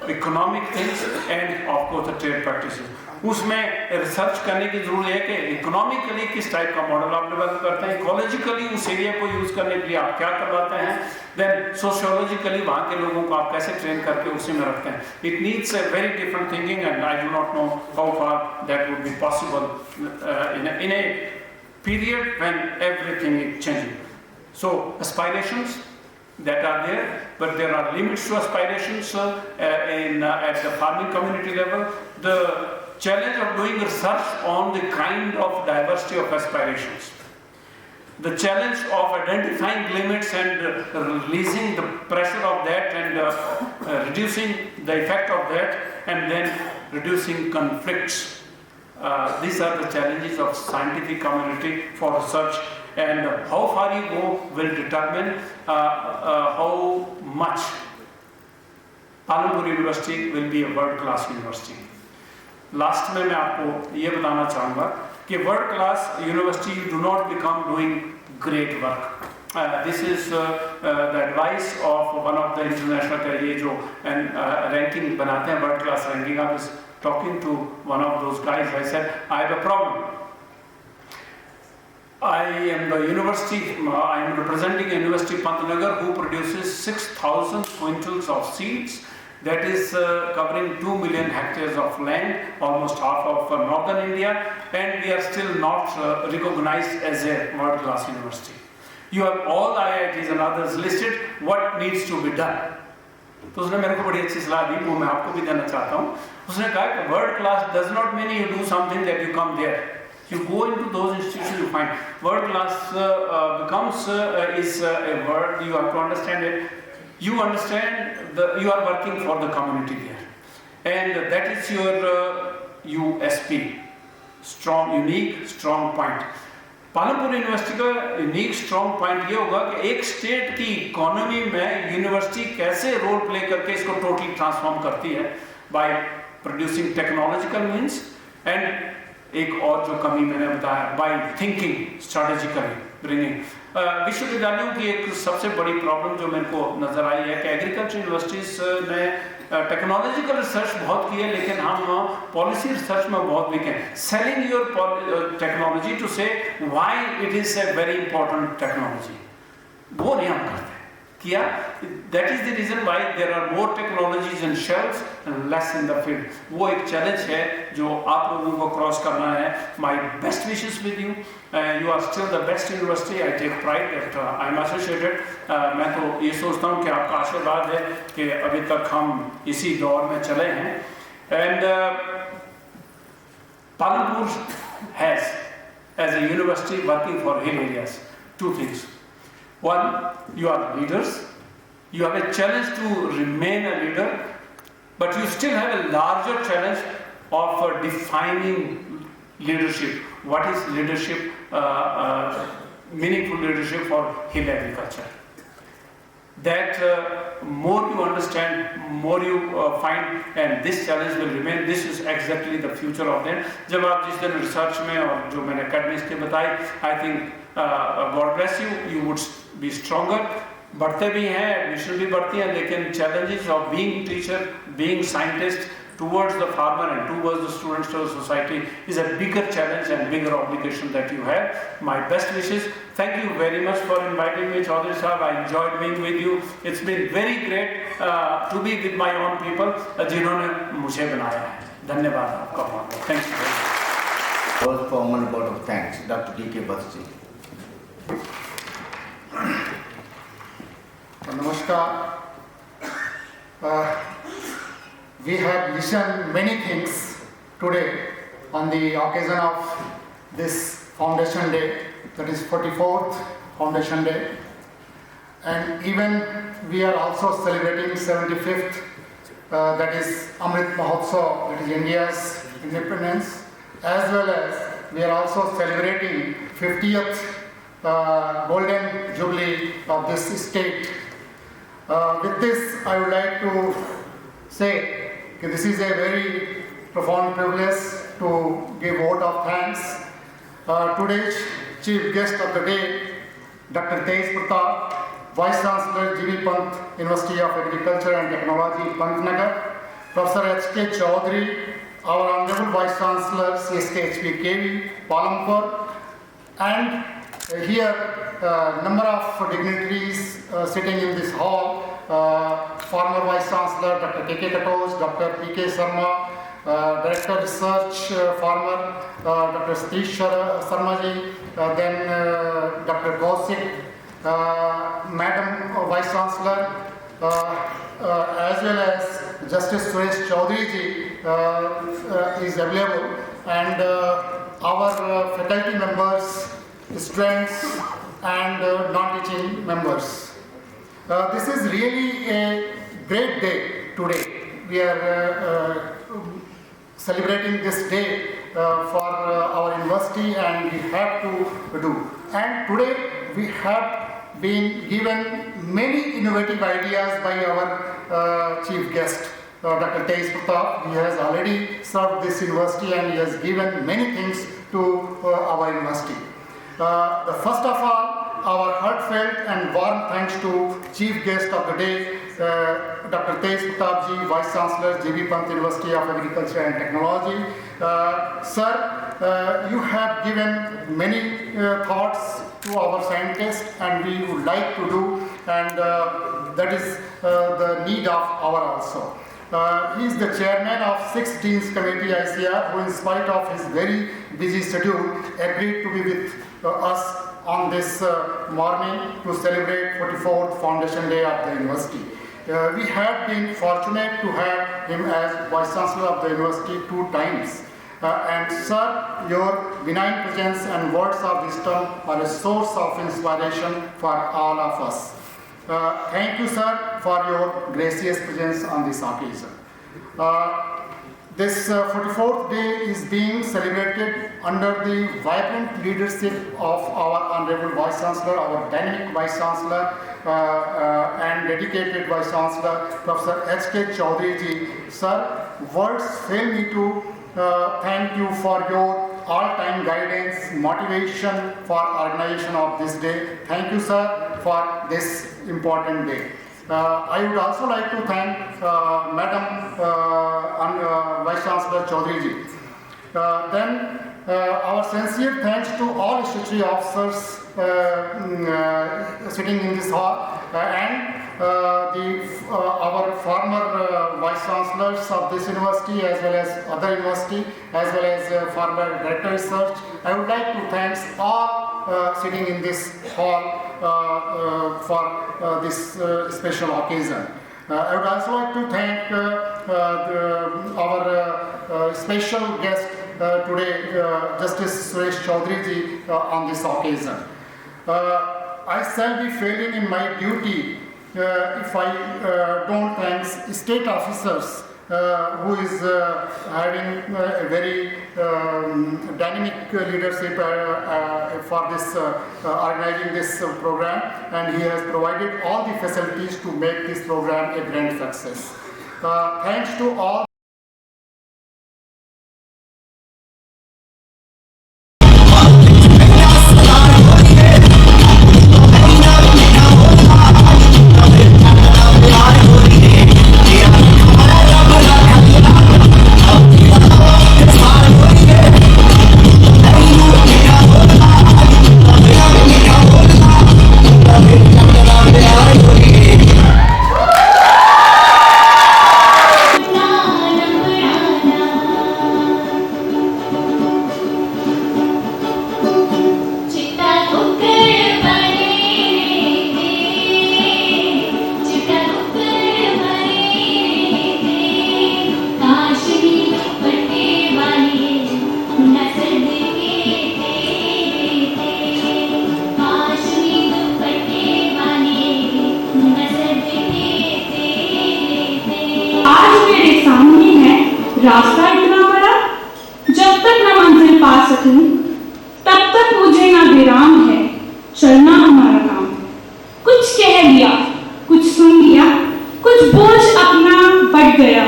economic things, and of course the trade practices. उसमें रिसर्च करने की जरूरत है कि इकोनॉमिकली किस टाइप का मॉडल आप डेवलप करते हैं, इकोलॉजिकली उस एरिया को यूज करने के लिए आप क्या करवाते हैं, देन सोशियोलॉजिकली वहाँ के लोगों को आप कैसे ट्रेन करके उसी में रखते हैं. It needs a very different thinking and I do not know how far that would be possible in a period when everything is changing. So aspirations that are there, but there are limits to aspirations at the farming community level. The challenge of doing research on the kind of diversity of aspirations, the challenge of identifying limits and releasing the pressure of that and reducing the effect of that, and then reducing conflicts. These are the challenges of scientific community for research. And how far you go will determine how much Palampur university will be a world class university. Last में मैं आपको ये बताना चाहूँगा कि world class university do not become doing great work. This is the advice of one of the international ये जो ranking बनाते हैं, world class ranking. I was talking to one of those guys. I said I have a problem. I am the university, I am representing a university Pantnagar who produces 6,000 quintals of seeds, that is covering 2 million hectares of land, almost half of northern India, and we are still not recognized as a world class university. You have all IITs and others listed, what needs to be done? तो उसने मेरे को बड़ी अच्छी सलाह दी, वो मैं आपको भी देना चाहता हूँ. उसने कहा कि world class does not mean you do something that you come there. You go into those institutions, you find world class becomes is a word you have to understand it. You understand you are working for the community there, and that is your USP, strong, unique, strong point. Palampur university का यूनिक स्ट्रॉन्ग पॉइंट ये होगा कि एक स्टेट की इकोनॉमी में यूनिवर्सिटी कैसे रोल प्ले करके इसको टोटली ट्रांसफॉर्म करती है by producing technological means, and एक और जो कमी मैंने बताया बाय थिंकिंग स्ट्रेटेजिकली ब्रिंगिंग. विश्वविद्यालयों की एक सबसे बड़ी प्रॉब्लम जो मेरे को नजर आई है कि एग्रीकल्चर यूनिवर्सिटीज ने टेक्नोलॉजिकल रिसर्च बहुत की है, लेकिन हम पॉलिसी रिसर्च में बहुत वीक हैं. Selling your technology to say why it is a very important technology, वो नहीं हम करते किया. That is the reason why there are more technologies in shelves and less in the field. वो एक चैलेंज है जो आप लोगों को क्रॉस करना है. My best wishes with you, you are still the best university. I take pride that I am associated. मैं तो ये सोचता हूँ कि आपका आशीर्वाद है कि अभी तक हम इसी दौर में चले हैं. And Palampur has as a university working for hill areas two things. One, you are leaders. You have a challenge to remain a leader, but you still have a larger challenge of defining leadership. What is leadership, meaningful leadership for hill agriculture? That more you understand, more you find, and this challenge will remain. This is exactly the future of them. जब आप जिस दिन research में और जो मैंने academics के बताई, I think God bless you. You would be stronger. बढ़ते भी हैं, admission भी बढ़ती हैं, लेकिन challenges of being teacher, being scientist towards the farmer and towards the students, to the society is a bigger challenge and bigger obligation that you have. My best wishes. Thank you very much for inviting me, Chaudhary Sahab. I enjoyed being with you. It's been very great to be with my own people, जिन्होंने मुझे बनाया है. धन्यवाद आपका बहुत. Thank you very much. First formal word of thanks, Dr. D.K. Basti. Namaskar. We have listened many things today on the occasion of this Foundation Day, that is 44th Foundation Day, and even we are also celebrating 75th, that is Amrit Mahotsav, that is India's independence, as well as we are also celebrating 50th Golden Jubilee of this state. With this, I would like to say that this is a very profound privilege to give vote of thanks. Today's chief guest of the day, Dr. Tej Pratap, Vice Chancellor G.V. Pant University of Agriculture and Technology, Pantnagar, Professor H.K. Chaudhary, our Honorable Vice Chancellor CSK HPKV, Palampur, and here number of dignitaries sitting in this hall, former Vice Chancellor Dr. K.K. Katoj, Dr. P.K. Sharma, Director Research, former Dr. Satish Sharma ji, then Dr. Kaushik, Madam Vice Chancellor, as well as Justice Suresh Chaudhary ji is available, and our faculty members, students, and non-teaching members. This is really a great day today. We are celebrating this day for our university, and we have to do. And today we have been given many innovative ideas by our chief guest, Dr. Tej Pratap. He has already served this university and he has given many things to our university. The first of all, our heartfelt and warm thanks to chief guest of the day, Dr. Tej Pratap ji, Vice Chancellor, G.V. Pant University of Agriculture and Technology. Sir, you have given many thoughts to our scientists, and we would like to do, and that is the need of our also. He is the chairman of 6th Dean's Committee ICR, who in spite of his very busy schedule agreed to be with us on this morning to celebrate 44th Foundation Day of the University. We have been fortunate to have him as Vice Chancellor of the University 2 times. And sir, your benign presence and words of wisdom are a source of inspiration for all of us. Thank you, sir, for your gracious presence on this occasion. This 44th day is being celebrated under the vibrant leadership of our Honorable Vice Chancellor, our dynamic Vice Chancellor and dedicated Vice Chancellor, Professor H.K. Chaudhary ji. Sir, words fail me to thank you for your all-time guidance, motivation for organization of this day. Thank you, sir, for this important day. I would also like to thank Madam Vice Chancellor Chaudhary ji. Then our sincere thanks to all statutory officers sitting in this hall and our former Vice Chancellors of this university as well as other university as well as former Director Research. I would like to thank all sitting in this hall for this special occasion. I would also like to thank our special guest today, Justice Suresh Chaudhary ji, on this occasion. I shall be failing in my duty if I don't thank state officers who is having a very dynamic leadership for this organizing this program, and he has provided all the facilities to make this program a grand success. Thanks to all. रास्ता इतना बड़ा, जब तक न मंजिल पा सकूं, तब तक मुझे ना विराम है, चलना हमारा काम है। कुछ कह लिया, कुछ सुन लिया, कुछ बोझ अपना बढ़ गया।